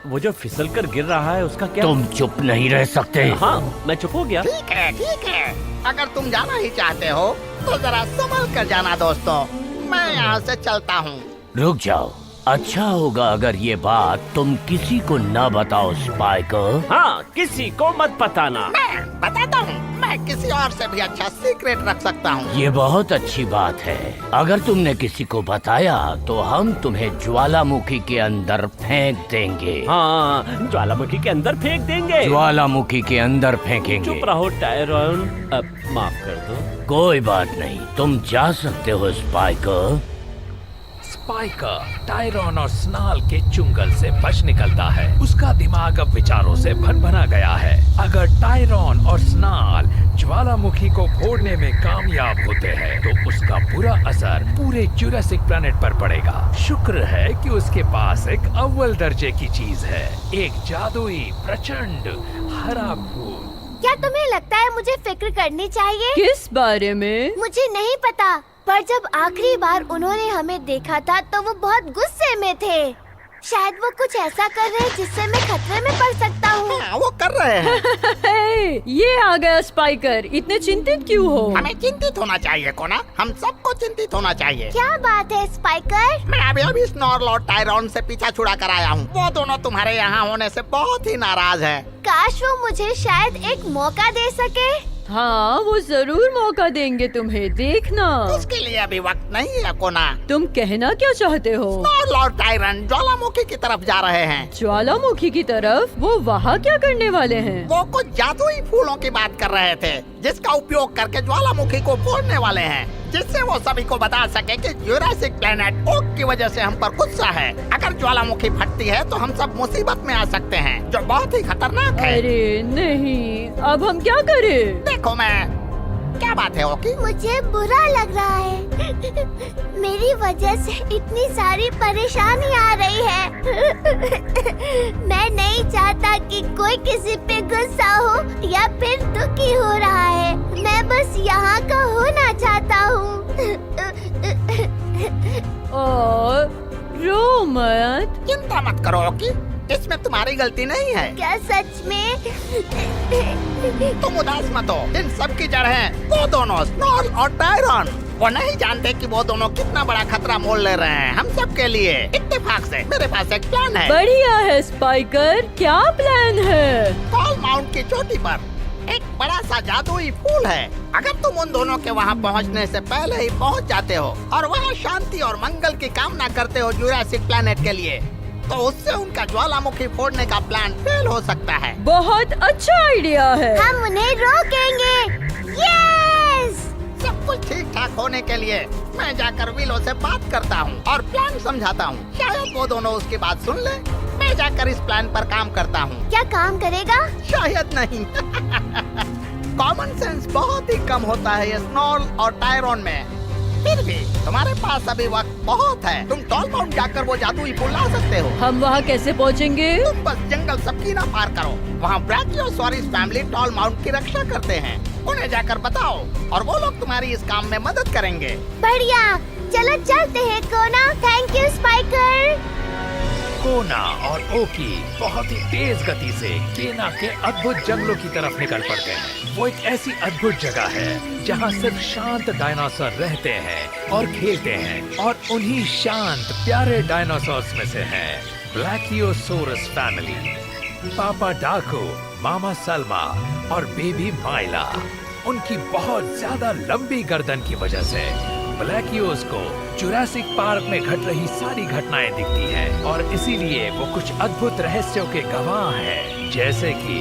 वो जो फिसल कर गिर रहा है उसका क्या? तुम चुप नहीं रह सकते? हाँ, मैं चुप हो गया। ठीक है ठीक है, अगर तुम जाना ही चाहते हो तो जरा संभल कर जाना दोस्तों। मैं यहाँ से चलता हूँ। रुक जाओ, अच्छा होगा अगर ये बात तुम किसी को न बताओ स्पाइकर। हाँ, किसी को मत बताना। मैं बताता हूँ, मैं किसी और से भी अच्छा सीक्रेट रख सकता हूँ। ये बहुत अच्छी बात है। अगर तुमने किसी को बताया तो हम तुम्हें ज्वालामुखी के अंदर फेंक देंगे। हाँ, ज्वालामुखी के अंदर फेंक देंगे। ज्वालामुखी के अंदर फेंकेंगे। चुप रहो टायरन, अब माफ कर दो। कोई बात नहीं, तुम जा सकते हो स्पाइकर। स्पाइकर टायरॉन और स्नाल के चुंगल से बच निकलता है। उसका दिमाग अब विचारों से भन-भना गया है। अगर टायरॉन और स्नाल ज्वालामुखी को फोड़ने में कामयाब होते हैं तो उसका बुरा असर पूरे जुरासिक प्लैनेट पर पड़ेगा। शुक्र है कि उसके पास एक अव्वल दर्जे की चीज है, एक जादुई प्रचंड हरा फूल। क्या तुम्हें लगता है मुझे फिक्र करनी चाहिए? किस बारे में? मुझे नहीं पता, पर जब आखिरी बार उन्होंने हमें देखा था तो वो बहुत गुस्से में थे। शायद वो कुछ ऐसा कर रहे हैं जिससे मैं खतरे में पड़ सकता हूँ। हाँ, वो कर रहे हैं। हे, ये आ गया स्पाइकर। इतने चिंतित क्यों हो? हमें चिंतित होना चाहिए कोना, हम सबको चिंतित होना चाहिए। क्या बात है स्पाइकर? मैं अभी स्नॉर्ल और टायरॉन से पीछा छुड़ा कर आया हूँ। वो दोनों तुम्हारे यहाँ होने से बहुत ही नाराज है। काश वो मुझे शायद एक मौका दे सके। हाँ, वो जरूर मौका देंगे तुम्हें, देखना। उसके लिए अभी वक्त नहीं है कोना। तुम कहना क्या चाहते हो? स्नॉर्ल और टायरन ज्वालामुखी की तरफ जा रहे हैं। ज्वालामुखी की तरफ? वो वहाँ क्या करने वाले हैं? वो कुछ जादुई फूलों की बात कर रहे थे, जिसका उपयोग करके ज्वालामुखी को फोड़ने वाले हैं, जिससे वो सभी को बता सके कि जुरासिक प्लैनेट ओक की वजह से हम पर गुस्सा है। अगर ज्वालामुखी फटती है तो हम सब मुसीबत में आ सकते हैं, जो बहुत ही खतरनाक है। अरे नहीं, अब हम क्या करें? देखो मैं, क्या बात है ओकी? मुझे बुरा लग रहा है। मेरी वजह से इतनी सारी परेशानी आ रही है। मैं नहीं चाहता कि कोई किसी पे गुस्सा हो या फिर दुखी हो रहा है। मैं बस यहाँ का होना चाहता हूँ। और रो मत। चिंता मत करो ओकी, इसमें तुम्हारी गलती नहीं है। क्या सच में? तुम उदास मत हो, इन सब की जड़ है वो दोनों, स्नॉर्ल और टायरॉन। वो नहीं जानते कि वो दोनों कितना बड़ा खतरा मोल ले रहे हैं हम सब के लिए। इत्तेफाक से मेरे पास एक प्लान है। बढ़िया है स्पाइकर, क्या प्लान है? टॉल माउंट की चोटी पर एक बड़ा सा जादुई फूल है। अगर तुम उन दोनों के वहाँ पहुँचने से पहले ही पहुँच जाते हो और वहाँ शांति और मंगल की कामना करते हो जुरासिक प्लैनेट के लिए, तो उससे उनका ज्वालामुखी फोड़ने का प्लान फेल हो सकता है। बहुत अच्छा आइडिया है। हम उन्हें रोकेंगे। यस! सब कुछ ठीक ठाक होने के लिए मैं जाकर विलो से बात करता हूँ और प्लान समझाता हूँ। शायद वो दोनों उसकी बात सुन ले। मैं जाकर इस प्लान पर काम करता हूँ। क्या काम करेगा? शायद नहीं। कॉमन सेंस बहुत ही कम होता है ये स्नॉर्ल और टायरॉन में। फिर भी तुम्हारे पास अभी वक्त बहुत है। तुम टॉल माउंट जाकर वो जादुई फूल ला सकते हो। हम वहाँ कैसे पहुँचेंगे? तुम बस जंगल सबकीना पार करो। वहाँ ब्राकियोसॉरिस फैमिली टॉल माउंट की रक्षा करते हैं। उन्हें जाकर बताओ और वो लोग तुम्हारी इस काम में मदद करेंगे। बढ़िया, चलो चलते हैं कोना। Thank you speaker. कोना और ओकी बहुत ही तेज गति से केना के अद्भुत जंगलों की तरफ निकल पड़ते हैं। वो एक ऐसी अद्भुत जगह है जहाँ सिर्फ शांत डायनासोर रहते हैं और खेलते हैं, और उन्हीं शांत प्यारे डायनासोर्स में से है ब्रैकियोसोरस फैमिली। पापा डाकू, मामा सलमा और बेबी माइला। उनकी बहुत ज्यादा लंबी गर्दन की वजह से ब्लैकियोज को जुरासिक पार्क में घट रही सारी घटनाएं दिखती हैं और इसीलिए वो कुछ अद्भुत रहस्यों के गवाह हैं, जैसे कि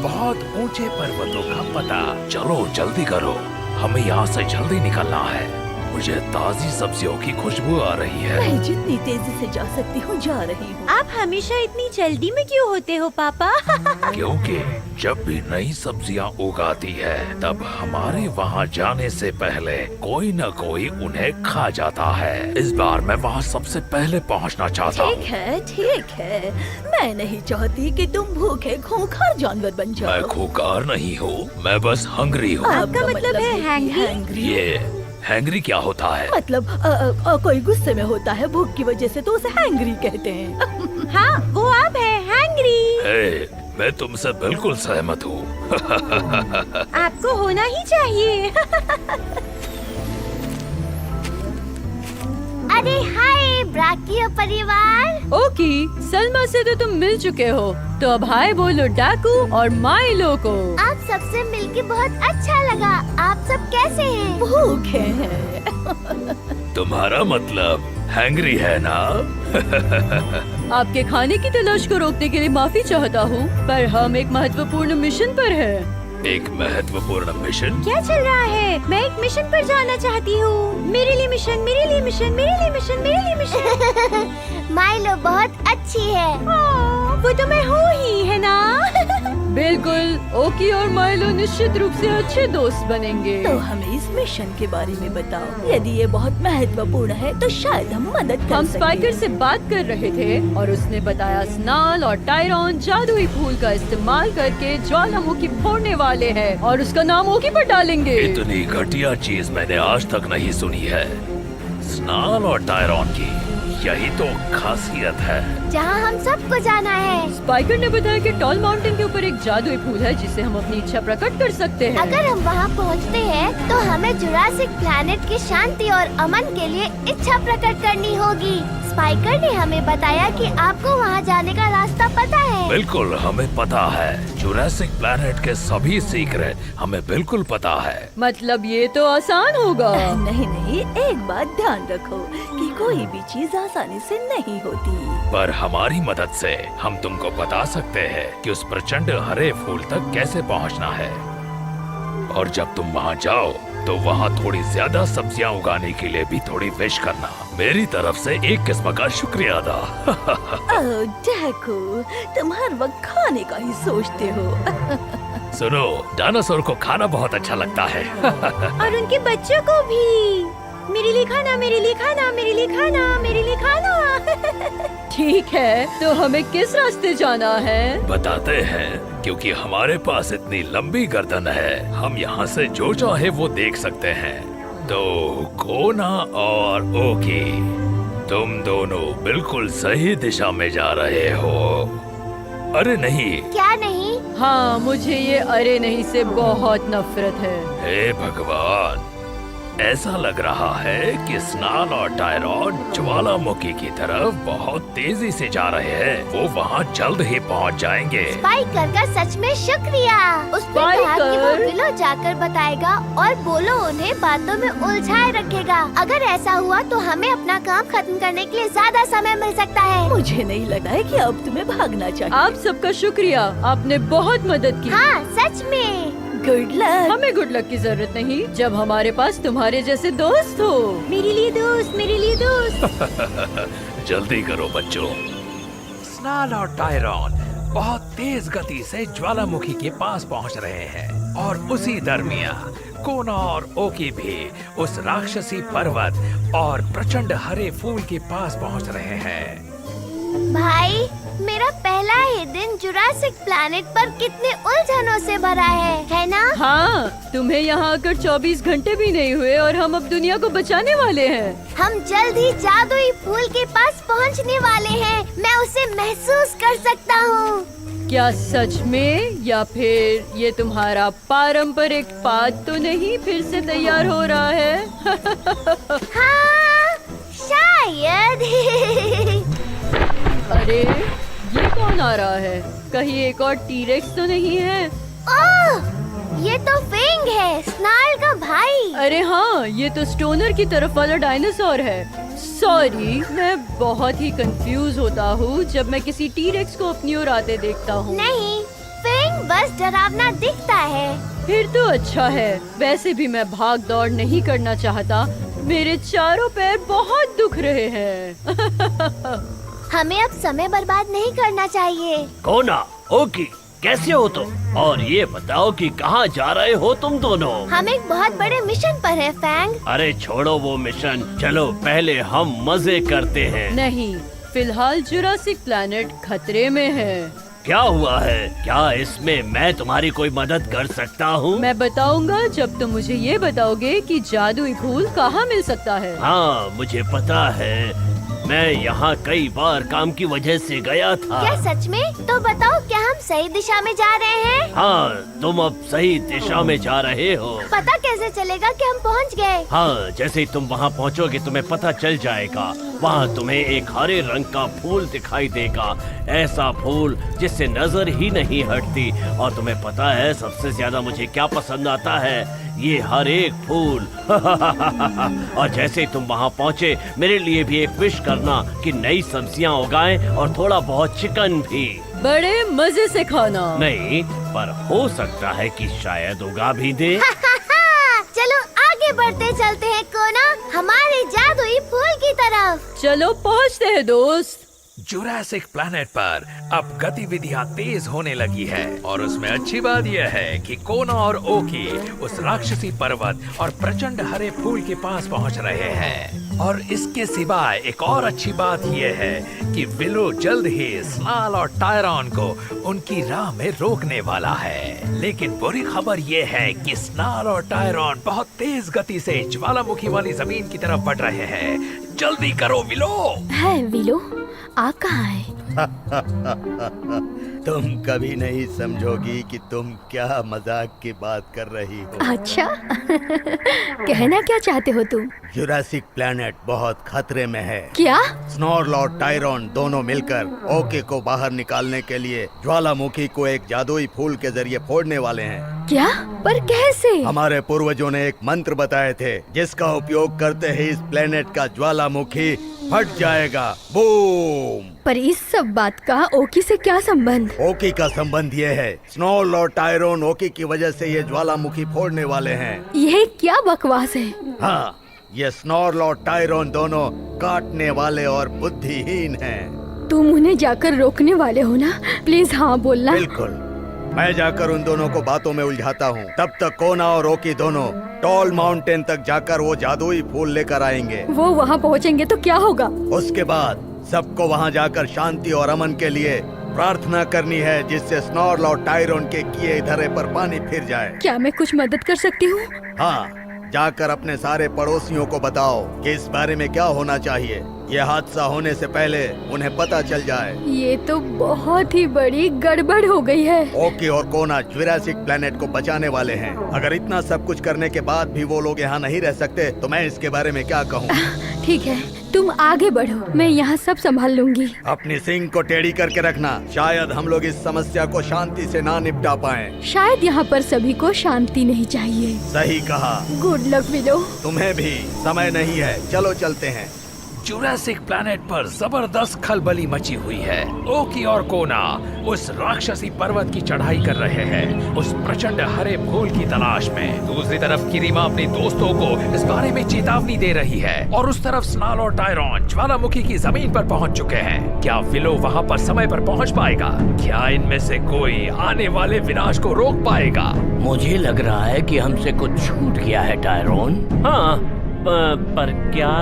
बहुत ऊंचे पर्वतों का पता। चलो जल्दी करो, हमें यहाँ से जल्दी निकलना है। मुझे ताजी सब्जियों की खुशबू आ रही है। मैं जितनी तेजी से जा सकती हूँ जा रही हूँ। आप हमेशा इतनी जल्दी में क्यों होते हो पापा? क्योंकि जब भी नई सब्जियां उगाती है तब हमारे वहाँ जाने से पहले कोई न कोई उन्हें खा जाता है। इस बार मैं वहाँ सबसे पहले पहुँचना चाहता हूँ। ठीक है, मैं नहीं चाहती कि तुम भूखे खूंखार जानवर बन मैं जाओ। खूंखार नहीं हूँ, मैं बस हंग्री हूँ। आपका मतलब है हैंग्री? ये हैंग्री क्या होता है? मतलब कोई गुस्से में होता है भूख की वजह से तो उसे हैंग्री कहते हैं। हाँ, वो आप है हैंग्री। हे, मैं तुमसे बिल्कुल सहमत हूँ। आपको होना ही चाहिए। अरे हाय ब्राकियो परिवार। ओकी, सलमा से तो तुम मिल चुके हो, तो अब हाय बोलो डाकू और माइलो को। आप सबसे मिलके बहुत अच्छा लगा। आप सब कैसे हैं? भूखे हैं। तुम्हारा मतलब हैंग्री है ना? आपके खाने की तलाश को रोकने के लिए माफी चाहता हूँ, पर हम एक महत्वपूर्ण मिशन पर हैं। एक महत्वपूर्ण मिशन? क्या चल रहा है? मैं एक मिशन पर जाना चाहती हूँ। मेरे लिए मिशन, मेरे लिए मिशन, मेरे लिए मिशन, मेरे लिए मिशन। माइलो बहुत अच्छी है। वो तो मैं हूँ ही, है ना? बिल्कुल, ओकी और माइलो निश्चित रूप से अच्छे दोस्त बनेंगे। तो हमें इस मिशन के बारे में बताओ। यदि ये बहुत महत्वपूर्ण है तो शायद हम मदद कर हम सकें। स्पाइकर से बात कर रहे थे और उसने बताया स्नाल और टायरॉन जादुई फूल का इस्तेमाल करके ज्वालामुखी फोड़ने वाले हैं और उसका नाम ओकी पर डालेंगे। इतनी घटिया चीज मैंने आज तक नहीं सुनी है। स्नाल और टायरॉन की यही तो खासियत है। जहाँ हम सबको जाना है। स्पाइकर ने बताया कि टॉल माउंटेन के ऊपर एक जादुई फूल है जिससे हम अपनी इच्छा प्रकट कर सकते हैं। अगर हम वहाँ पहुँचते हैं तो हमें जुरासिक प्लैनेट की शांति और अमन के लिए इच्छा प्रकट करनी होगी। स्पाइकर ने हमें बताया कि आपको वहाँ जाने का रास्ता पता है। बिल्कुल, हमें पता है। जुरासिक प्लैनेट के सभी सीक्रेट हमें बिल्कुल पता है। मतलब ये तो आसान होगा। नहीं, एक बात ध्यान रखो कि कोई भी चीज आसानी से नहीं होती। पर हमारी मदद से हम तुमको बता सकते हैं कि उस प्रचंड हरे फूल तक कैसे पहुंचना है। और जब तुम वहां जाओ तो वहां थोड़ी ज्यादा सब्जियां उगाने के लिए भी थोड़ी विश करना। मेरी तरफ से एक किस्म का शुक्रिया अदा। ओह डाकू, तुम हर वक्त खाने का ही सोचते हो। सुनो, डायनासोर को खाना बहुत अच्छा लगता है। और उनके बच्चों को भी। मेरे लिए खाना, मेरे लिए खाना, मेरे लिए खाना, मेरे लिए खाना। ठीक है, तो हमें किस रास्ते जाना है? बताते हैं, क्योंकि हमारे पास इतनी लंबी गर्दन है, हम यहाँ से जो चाहे वो देख सकते हैं। तो कोना और ओकी, तुम दोनों बिल्कुल सही दिशा में जा रहे हो। अरे नहीं। क्या नहीं? हाँ, मुझे ये अरे नहीं से बहुत नफरत है। हे भगवान, ऐसा लग रहा है कि स्नाल और टायरॉन ज्वालामुखी की तरफ बहुत तेजी से जा रहे हैं। वो वहाँ जल्द ही पहुँच जाएंगे। स्पाइकर का सच में शुक्रिया। उसने कहा कि वो विलो जाकर बताएगा और बोलो उन्हें बातों में उलझाए रखेगा। अगर ऐसा हुआ तो हमें अपना काम खत्म करने के लिए ज्यादा समय मिल सकता है। मुझे नहीं लगा है कि अब तुम्हें भागना चाहिए। आप सबका शुक्रिया, आपने बहुत मदद की। हाँ सच में। Good luck. हमें गुड लक की जरूरत नहीं जब हमारे पास तुम्हारे जैसे दोस्त हो। मेरे लिए दोस्त, मेरे लिए दोस्त। जल्दी करो बच्चों। स्नाल और टायरॉन बहुत तेज गति से ज्वालामुखी के पास पहुंच रहे हैं और उसी दरमियान कोना और ओकी भी उस राक्षसी पर्वत और प्रचंड हरे फूल के पास पहुंच रहे हैं। भाई, मेरा पहला ही दिन जुरासिक प्लैनेट पर कितने उलझनों से भरा है ना? हाँ, तुम्हें यहाँ आकर 24 घंटे भी नहीं हुए और हम अब दुनिया को बचाने वाले हैं। हम जल्द ही जादुई फूल के पास पहुँचने वाले हैं। मैं उसे महसूस कर सकता हूँ। क्या सच में, या फिर ये तुम्हारा पारंपरिक पाद तो नहीं फिर से तैयार हो रहा है? हाँ, शायद। अरे, ये कौन आ रहा है? कहीं एक और टीरेक्स तो नहीं है? ओह, ये तो फेंग है, स्नार्ल का भाई। अरे हाँ, ये तो स्टोनर की तरफ वाला डायनासोर है। सॉरी, मैं बहुत ही कंफ्यूज होता हूँ जब मैं किसी टी-रेक्स को अपनी ओर आते देखता हूँ। नहीं, फेंग बस डरावना दिखता है। फिर तो अच्छा है। वैसे भी मैं भाग दौड़ नहीं करना चाहता। मेरे चारों पैर बहुत दुख रहे हैं। हमें अब समय बर्बाद नहीं करना चाहिए। कोना, ओकी, कैसे हो तुम? और ये बताओ कि कहाँ जा रहे हो तुम दोनों? हम एक बहुत बड़े मिशन पर है, फैंग। अरे छोड़ो वो मिशन, चलो पहले हम मजे करते हैं। नहीं, फिलहाल जुरासिक प्लैनेट खतरे में है। क्या हुआ है? क्या इसमें मैं तुम्हारी कोई मदद कर सकता हूँ? मैं बताऊंगा जब तुम मुझे ये बताओगे कि जादुई फूल कहाँ मिल सकता है। हाँ, मुझे पता है। मैं यहाँ कई बार काम की वजह से गया था। क्या सच में? तो बताओ, क्या हम सही दिशा में जा रहे हैं? हाँ, तुम अब सही दिशा में जा रहे हो। पता कैसे चलेगा कि हम पहुँच गए? हाँ, जैसे ही तुम वहाँ पहुँचोगे तुम्हें पता चल जाएगा। वहाँ तुम्हें एक हरे रंग का फूल दिखाई देगा, ऐसा फूल जिससे नजर ही नहीं हटती। और तुम्हें पता है सबसे ज्यादा मुझे क्या पसंद आता है? ये हर एक फूल। और जैसे ही तुम वहाँ पहुँचे, मेरे लिए भी एक विश करना कि नई सब्जियाँ उगाएं और थोड़ा बहुत चिकन भी। बड़े मजे से खाना। नहीं, पर हो सकता है कि शायद उगा भी दे। चलो आगे बढ़ते चलते हैं कोना, हमारे जादुई फूल की तरफ। चलो पहुँचते हैं दोस्त। जुरासिक प्लैनेट पर अब गतिविधियां तेज होने लगी है और उसमें अच्छी बात यह है कि कोना और ओकी उस राक्षसी पर्वत और प्रचंड हरे फूल के पास पहुंच रहे हैं। और इसके सिवाय एक और अच्छी बात यह है कि विलो जल्द ही स्नार्ल और टायरॉन को उनकी राह में रोकने वाला है। लेकिन बुरी खबर यह है कि स्नार्ल और टायरॉन बहुत तेज गति से ज्वालामुखी वाली जमीन की तरफ बढ़ रहे हैं। जल्दी करो विलो। है विलो, आप कहाँ हैं? तुम कभी नहीं समझोगी कि तुम क्या मजाक की बात कर रही हो। अच्छा, कहना क्या चाहते हो तुम? जुरासिक प्लैनेट बहुत खतरे में है। क्या? स्नॉर्ल और टायरॉन दोनों मिलकर ओके को बाहर निकालने के लिए ज्वालामुखी को एक जादुई फूल के जरिए फोड़ने वाले हैं। क्या? पर कैसे? हमारे पूर्वजों ने एक मंत्र बताए थे जिसका उपयोग करते ही इस प्लेनेट का ज्वालामुखी फट जाएगा। बूम! पर इस सब बात का ओकी से क्या संबंध? ओकी का संबंध ये है, स्नॉर्ल और टायरॉन ओकी की वजह से ये ज्वालामुखी फोड़ने वाले हैं। यह क्या बकवास है? हाँ, ये स्नॉर्ल और टायरॉन दोनों काटने वाले और बुद्धिहीन हैं। तुम उन्हें जाकर रोकने वाले हो ना? प्लीज हाँ बोलना। बिल्कुल, मैं जाकर उन दोनों को बातों में उलझाता हूँ। तब तक कोना और ओकी दोनों टॉल माउंटेन तक जाकर वो जादुई फूल लेकर आएंगे। वो वहाँ पहुँचेंगे तो क्या होगा? उसके बाद सबको वहाँ जाकर शांति और अमन के लिए प्रार्थना करनी है, जिससे स्नॉर्ल और टायरॉन के किए धरे पर पानी फिर जाए। क्या मैं कुछ मदद कर सकती हूँ? हाँ, जाकर अपने सारे पड़ोसियों को बताओ कि इस बारे में क्या होना चाहिए। ये हादसा होने से पहले उन्हें पता चल जाए। ये तो बहुत ही बड़ी गड़बड़ हो गई है। ओके और कोना जुरासिक प्लैनेट को बचाने वाले हैं। अगर इतना सब कुछ करने के बाद भी वो लोग यहाँ नहीं रह सकते तो मैं इसके बारे में क्या कहूँ। ठीक है, तुम आगे बढ़ो, मैं यहाँ सब संभाल लूंगी। अपनी सींग को टेढ़ी करके रखना, शायद हम लोग इस समस्या को शांति से ना निपटा पाएं। शायद यहाँ पर सभी को शांति नहीं चाहिए। सही कहा। Good luck willow. तुम्हें भी समय नहीं है, चलो चलते हैं। जुरासिक प्लैनेट पर जबरदस्त खलबली मची हुई है। ओकी और कोना उस राक्षसी पर्वत की चढ़ाई कर रहे हैं, उस प्रचंड हरे फूल की तलाश में। दूसरी तरफ किरीमा अपने दोस्तों को इस बारे में चेतावनी दे रही है और उस तरफ स्नार्ल और टायरॉन ज्वालामुखी की जमीन पर पहुंच चुके हैं। क्या विलो वहां पर समय पर पहुंच पाएगा? क्या इनमें से कोई आने वाले विनाश को रोक पाएगा? मुझे लग रहा है कि हमसे कुछ छूट गया है टायरॉन। हाँ, पर क्या?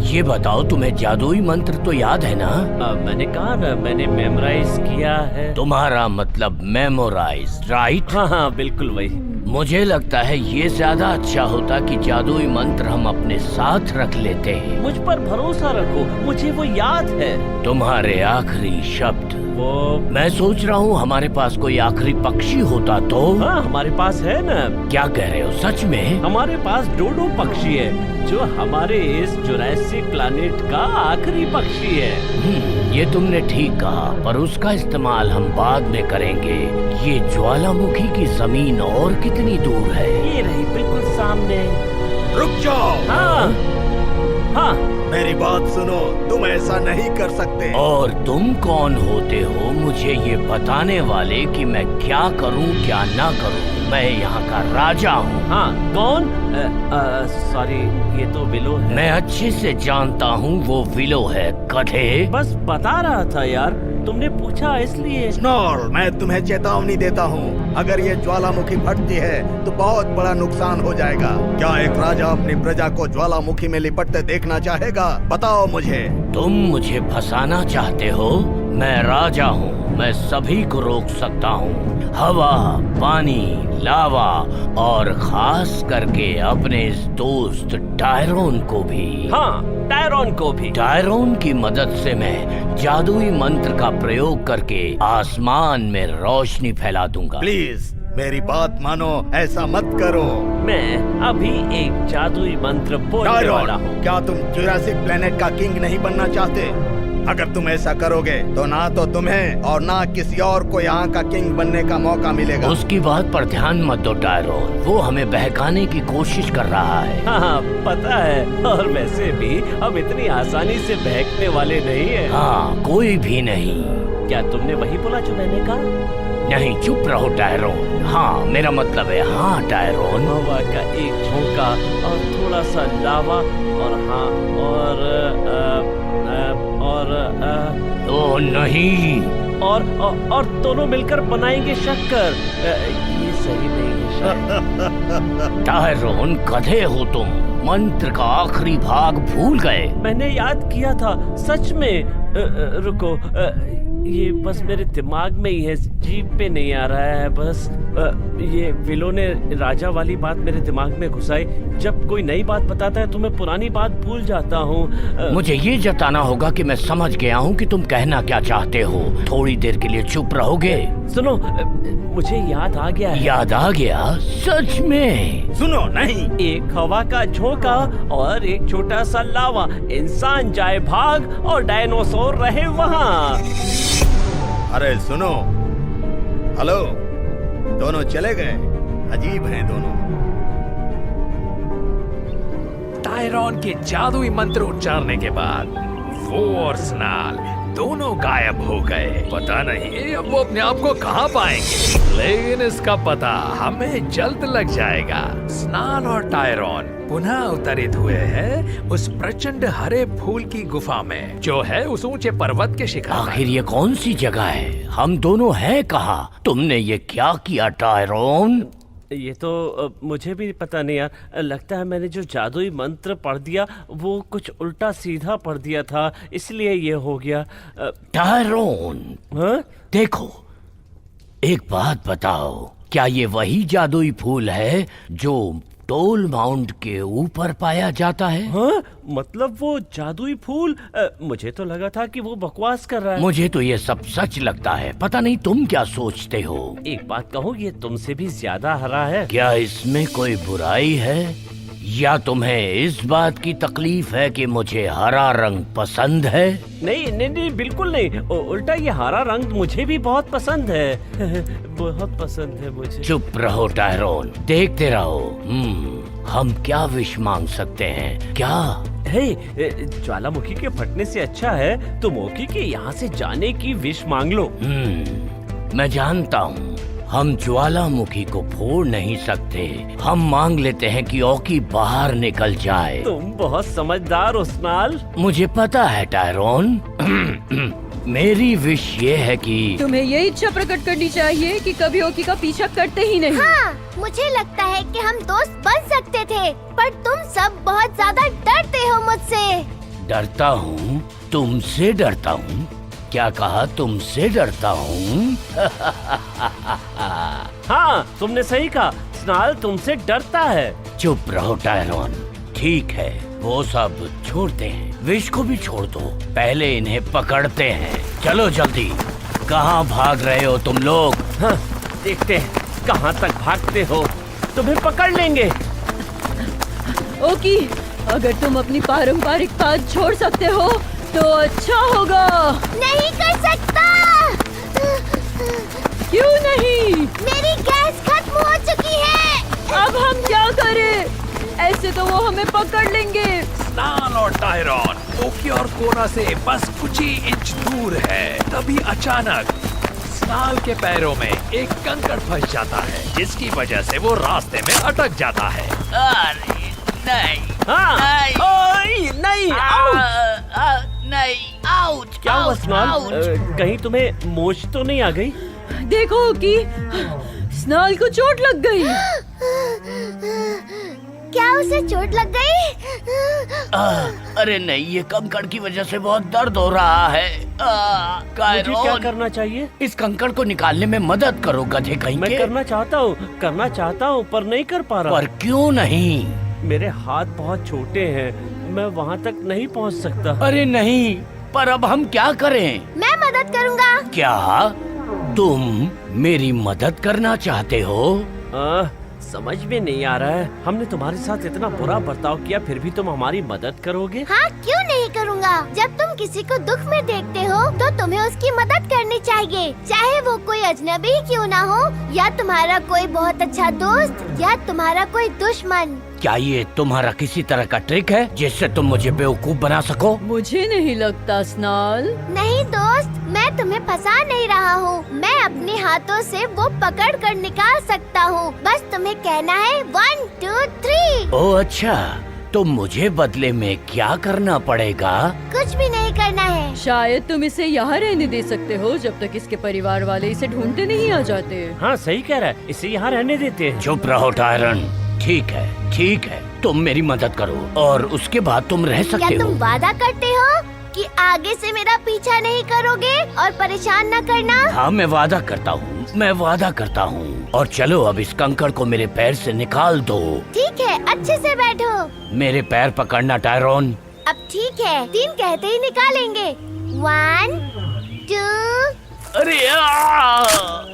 ये बताओ, तुम्हें जादुई मंत्र तो याद है ना? मैंने कहा ना, मैंने मेमोराइज किया है। तुम्हारा मतलब मेमोराइज, राइट? हाँ, बिल्कुल वही। मुझे लगता है ये ज्यादा अच्छा होता कि जादुई मंत्र हम अपने साथ रख लेते हैं। मुझ पर भरोसा रखो, मुझे वो याद है। तुम्हारे आखिरी शब्द वो मैं सोच रहा हूँ हमारे पास कोई आखिरी पक्षी होता तो। हाँ, हमारे पास है ना। क्या कह रहे हो, सच में? हमारे पास डोडो पक्षी है जो हमारे इस जुरासिक प्लैनेट का आखिरी पक्षी है। ये तुमने ठीक कहा, पर उसका इस्तेमाल हम बाद में करेंगे। ये ज्वालामुखी की जमीन और कितनी दूर है? ये रही बिल्कुल सामने। रुक जाओ। हाँ हाँ, मेरी बात सुनो, तुम ऐसा नहीं कर सकते। और तुम कौन होते हो मुझे ये बताने वाले कि मैं क्या करूं क्या ना करूं? मैं यहाँ का राजा हूँ। हाँ, कौन? सॉरी, ये तो विलो है। मैं अच्छे से जानता हूँ वो विलो है, गधे। बस बता रहा था यार, तुमने पूछा इसलिए। स्नॉल, मैं तुम्हें चेतावनी देता हूँ, अगर ये ज्वालामुखी फटती है तो बहुत बड़ा नुकसान हो जाएगा। क्या एक राजा अपनी प्रजा को ज्वालामुखी में लिपटते देखना चाहेगा? बताओ मुझे। तुम मुझे फंसाना चाहते हो? मैं राजा हूँ, मैं सभी को रोक सकता हूँ। हवा, पानी, लावा और खास करके अपने इस दोस्त टायरोन को भी। हाँ, टायरोन को भी। टायरोन की मदद से मैं जादुई मंत्र का प्रयोग करके आसमान में रोशनी फैला दूंगा। प्लीज मेरी बात मानो, ऐसा मत करो। मैं अभी एक जादुई मंत्र बोलने वाला हूँ। क्या तुम जुरासिक प्लेनेट का किंग नहीं बनना चाहते? अगर तुम ऐसा करोगे तो ना तो तुम्हें और ना किसी और को यहाँ का किंग बनने का मौका मिलेगा। उसकी बात पर ध्यान मत दो टायरोन, वो हमें बहकाने की कोशिश कर रहा है। हाँ, पता है, और वैसे भी हम इतनी आसानी से बहकने वाले नहीं है। हाँ, कोई भी नहीं। क्या तुमने वही बोला जो मैंने कहा? नहीं, चुप रहो टायरोन। हाँ, मेरा मतलब है हाँ टायरोन। हवा का एक झोंका और थोड़ा सा लावा और हाँ ओ नहीं, और दोनों मिलकर बनाएंगे शक्कर। ये सही नहीं है शायद। टायरोन, गधे हो तुम, मंत्र का आखिरी भाग भूल गए। मैंने याद किया था, सच में। रुको, ये बस मेरे दिमाग में ही है, जीभ पे नहीं आ रहा है। बस ये विलो ने राजा वाली बात मेरे दिमाग में घुसाई। जब कोई नई बात बताता है तो मैं पुरानी बात भूल जाता हूँ। मुझे ये जताना होगा कि मैं समझ गया हूँ कि तुम कहना क्या चाहते हो। थोड़ी देर के लिए चुप रहोगे? सुनो, मुझे याद आ गया है। याद आ गया? सच में? सुनो, नहीं। एक हवा का झोंका और एक छोटा सा लावा, इंसान जाए भाग और डायनासोर रहे वहाँ। अरे सुनो, हेलो, दोनों चले गए। अजीब हैं दोनों। टायरोन के जादुई मंत्र उच्चारने के बाद वो और स्नाल दोनों गायब हो गए। पता नहीं अब वो अपने आप को कहाँ पाएंगे, लेकिन इसका पता हमें जल्द लग जाएगा। स्नाल और टायरोन पुनः अवतरित हुए हैं उस प्रचंड हरे फूल की गुफा में, जो है उस ऊंचे पर्वत के शिखर पर। आखिर ये कौन सी जगह है? हम दोनों हैं कहाँ? तुमने ये क्या किया टायरोन? ये तो मुझे भी पता नहीं यार। लगता है मैंने जो जादुई मंत्र पढ़ दिया वो कुछ उल्टा सीधा पढ़ दिया था, इसलिए ये हो गया। टायरोन, हाँ? देखो, एक बात बताओ, क्या ये वही जादुई फूल है जो टोल माउंट के ऊपर पाया जाता है? हाँ? मतलब वो जादुई फूल? मुझे तो लगा था कि वो बकवास कर रहा है। मुझे तो ये सब सच लगता है। पता नहीं तुम क्या सोचते हो। एक बात कहूँ, ये तुमसे भी ज्यादा हरा है। क्या इसमें कोई बुराई है, या तुम्हें इस बात की तकलीफ है कि मुझे हरा रंग पसंद है? नहीं नहीं नहीं, बिल्कुल नहीं। उल्टा ये हरा रंग मुझे भी बहुत पसंद है। बहुत पसंद है मुझे। चुप रहो टायरोन, देखते रहो। हम क्या विश मांग सकते हैं? क्या? हे, ज्वालामुखी के फटने से अच्छा है तुम ओकी के यहाँ से जाने की विश मांग लो। मैं जानता हूँ हम ज्वालामुखी को फोड़ नहीं सकते। हम मांग लेते हैं कि ओकी बाहर निकल जाए। तुम बहुत समझदार हो स्नाल। मुझे पता है टायरोन। मेरी विश ये है कि तुम्हें ये इच्छा प्रकट करनी चाहिए कि कभी ओकी का पीछा करते ही नहीं। हाँ, मुझे लगता है कि हम दोस्त बन सकते थे, पर तुम सब बहुत ज्यादा डरते हो मुझसे। डरता हूँ? तुमसे डरता हूँ? क्या कहा? तुमसे डरता हूँ? हाँ, तुमने सही कहा, स्नाल तुमसे डरता है। चुप रहो टायरोन। ठीक है, वो सब छोड़ते हैं, विश को भी छोड़ दो। पहले इन्हें पकड़ते हैं। चलो जल्दी। कहाँ भाग रहे हो तुम लोग? हाँ, देखते हैं कहाँ तक भागते हो, तुम्हें पकड़ लेंगे। ओकी, अगर तुम अपनी पारंपरिक पाथ छोड़ सकते हो तो अच्छा होगा। नहीं कर सकता। क्यों नहीं? मेरी गैस खत्म हो चुकी है। अब हम क्या करें? ऐसे तो वो हमें पकड़ लेंगे। स्नाल और टायरॉन ओकी और कोना से बस कुछ ही इंच दूर है। तभी अचानक स्नाल के पैरों में एक कंकड़ फंस जाता है, जिसकी वजह से वो रास्ते में अटक जाता है। अरे नहीं, हाँ, ओए, नहीं, नहीं, आउच! क्या हुआ स्नाल? आउच! कहीं तुम्हें मोच तो नहीं आ गई? देखो ओकी, स्नाल को चोट लग गई। क्या उसे चोट लग गई? अरे नहीं, ये कंकड़ की वजह से बहुत दर्द हो रहा है। मुझे क्या कायरोन, करना चाहिए? इस कंकड़ को निकालने में मदद करो, गधे कहीं मैं के। करना चाहता हूँ पर नहीं कर पा रहा। पर क्यों नहीं? मेरे हाथ बहुत छोटे हैं, मैं वहाँ तक नहीं पहुँच सकता। अरे नहीं, पर अब हम क्या करें? मैं मदद करूँगा। क्या तुम मेरी मदद करना चाहते हो? समझ में नहीं आ रहा है, हमने तुम्हारे साथ इतना बुरा बर्ताव किया, फिर भी तुम हमारी मदद करोगे? हाँ, क्यों नहीं करूँगा। जब तुम किसी को दुख में देखते हो तो तुम्हें उसकी मदद करनी चाहिए, चाहे वो कोई अजनबी क्यों ना हो, या तुम्हारा कोई बहुत अच्छा दोस्त, या तुम्हारा कोई दुश्मन। क्या ये तुम्हारा किसी तरह का ट्रिक है जिससे तुम मुझे बेवकूफ बना सको? मुझे नहीं लगता स्नाल। नहीं दोस्त, मैं तुम्हें फंसा नहीं रहा हूँ। मैं अपने हाथों से वो पकड़ कर निकाल सकता हूँ। बस तुम्हें कहना है 1 2 3। ओह अच्छा, तो मुझे बदले में क्या करना पड़ेगा? कुछ भी नहीं करना है। शायद तुम इसे यहाँ रहने दे सकते हो जब तक इसके परिवार वाले इसे ढूंढते नहीं आ जाते। हाँ सही कह रहा है, इसे यहाँ रहने देते हैं। चुप रहो टायरन। ठीक है, तुम मेरी मदद करो और उसके बाद तुम रह क्या सकते हो। तुम वादा करते हो कि आगे से मेरा पीछा नहीं करोगे और परेशान न करना? हाँ, मैं वादा करता हूँ। और चलो अब इस कंकड़ को मेरे पैर से निकाल दो। ठीक है, अच्छे से बैठो। मेरे पैर पकड़ना टायरॉन। अब ठीक है, 3 कहते ही निकालेंगे। 1 2। अरे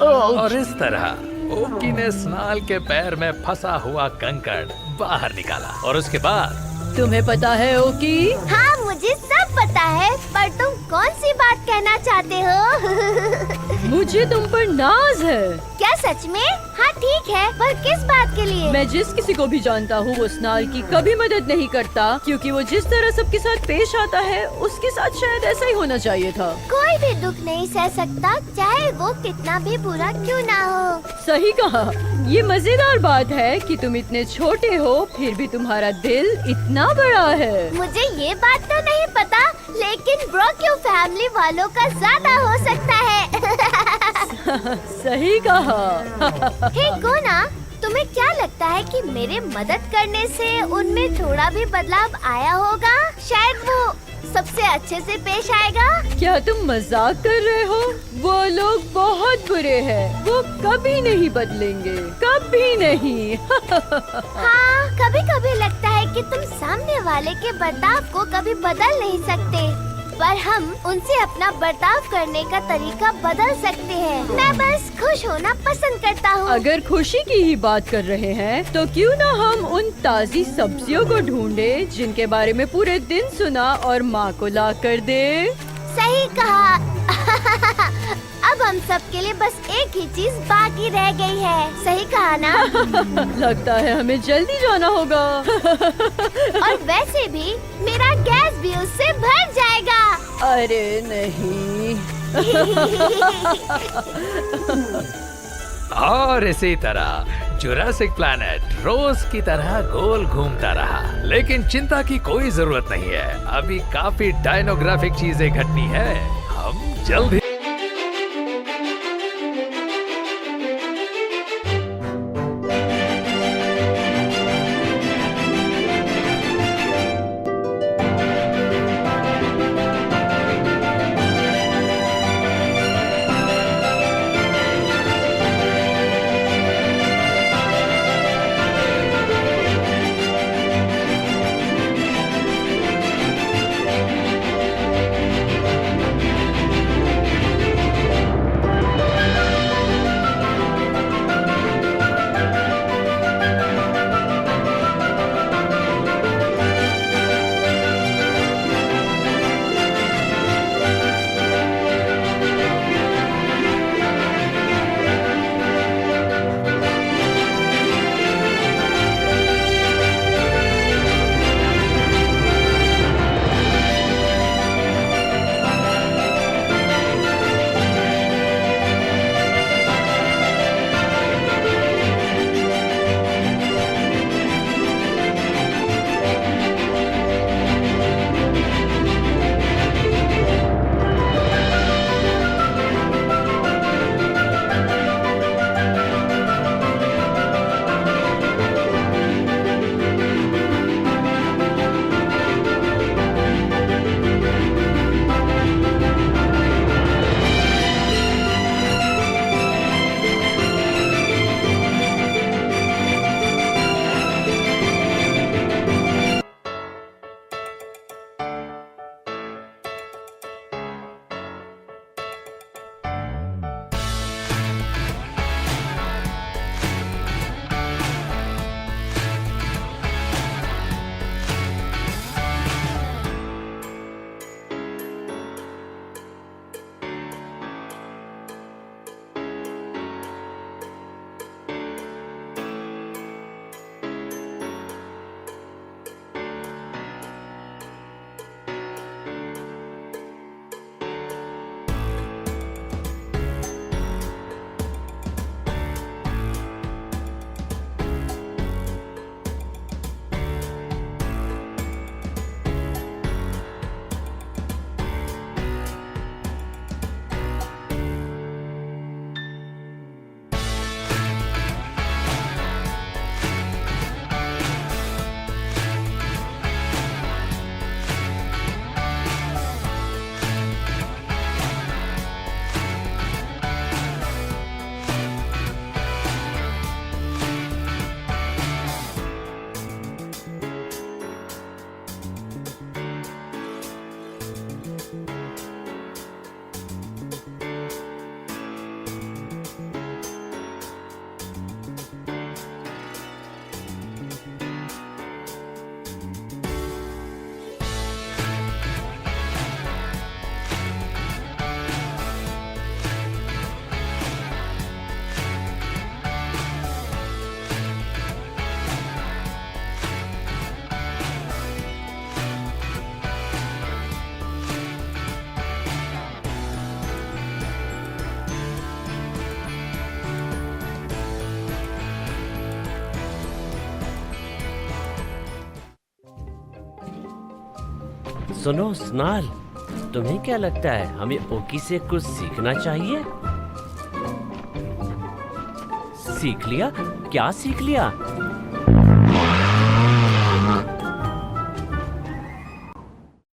और इस तरह ओकी ने स्नाल के पैर में फंसा हुआ कंकड़ बाहर निकाला। और उसके बाद तुम्हें पता है ओकी? हाँ, मुझे सब पता है, पर तुम कौन सी बात कहना चाहते हो? मुझे तुम पर नाज है। क्या सच में? हाँ ठीक है, पर किस बात के लिए? मैं जिस किसी को भी जानता हूँ वो स्नाल की कभी मदद नहीं करता, क्योंकि वो जिस तरह सबके साथ पेश आता है उसके साथ शायद ऐसा ही होना चाहिए था। कोई भी दुख नहीं सह सकता, चाहे वो कितना भी बुरा क्यों ना हो। सही कहा। ये मजेदार बात है कि तुम इतने छोटे हो फिर भी तुम्हारा दिल इतना बड़ा है। मुझे ये बात तो नहीं पता, लेकिन ब्रोक्यू फैमिली वालों का ज्यादा हो सकता है। सही कहा। हे कोना, तुम्हें क्या लगता है कि मेरे मदद करने से उनमें थोड़ा भी बदलाव आया होगा? शायद वो सबसे अच्छे से पेश आएगा। क्या तुम मजाक कर रहे हो? वो लोग बहुत बुरे हैं, वो कभी नहीं बदलेंगे, कभी नहीं। हाँ, कभी कभी लगता है कि तुम सामने वाले के बर्ताव को कभी बदल नहीं सकते, पर हम उनसे अपना बर्ताव करने का तरीका बदल सकते हैं। मैं बस खुश होना पसंद करता हूँ। अगर खुशी की ही बात कर रहे हैं तो क्यों ना हम उन ताजी सब्जियों को ढूंढे जिनके बारे में पूरे दिन सुना और माँ को ला कर दे। सही कहा। अब हम सब के लिए बस एक ही चीज बाकी रह गई है। सही कहा ना? लगता है हमें जल्दी जाना होगा। और वैसे भी मेरा गैस भी उससे भर जाएगा। अरे नहीं। और इसी तरह जुरासिक प्लैनेट रोज की तरह गोल घूमता रहा। लेकिन चिंता की कोई जरूरत नहीं है, अभी काफी डायनोग्राफिक चीजें घटनी है। हम जल्द ही सुनो स्नाल, तुम्हें क्या लगता है हमें ओकी से कुछ सीखना चाहिए? सीख लिया? क्या सीख लिया?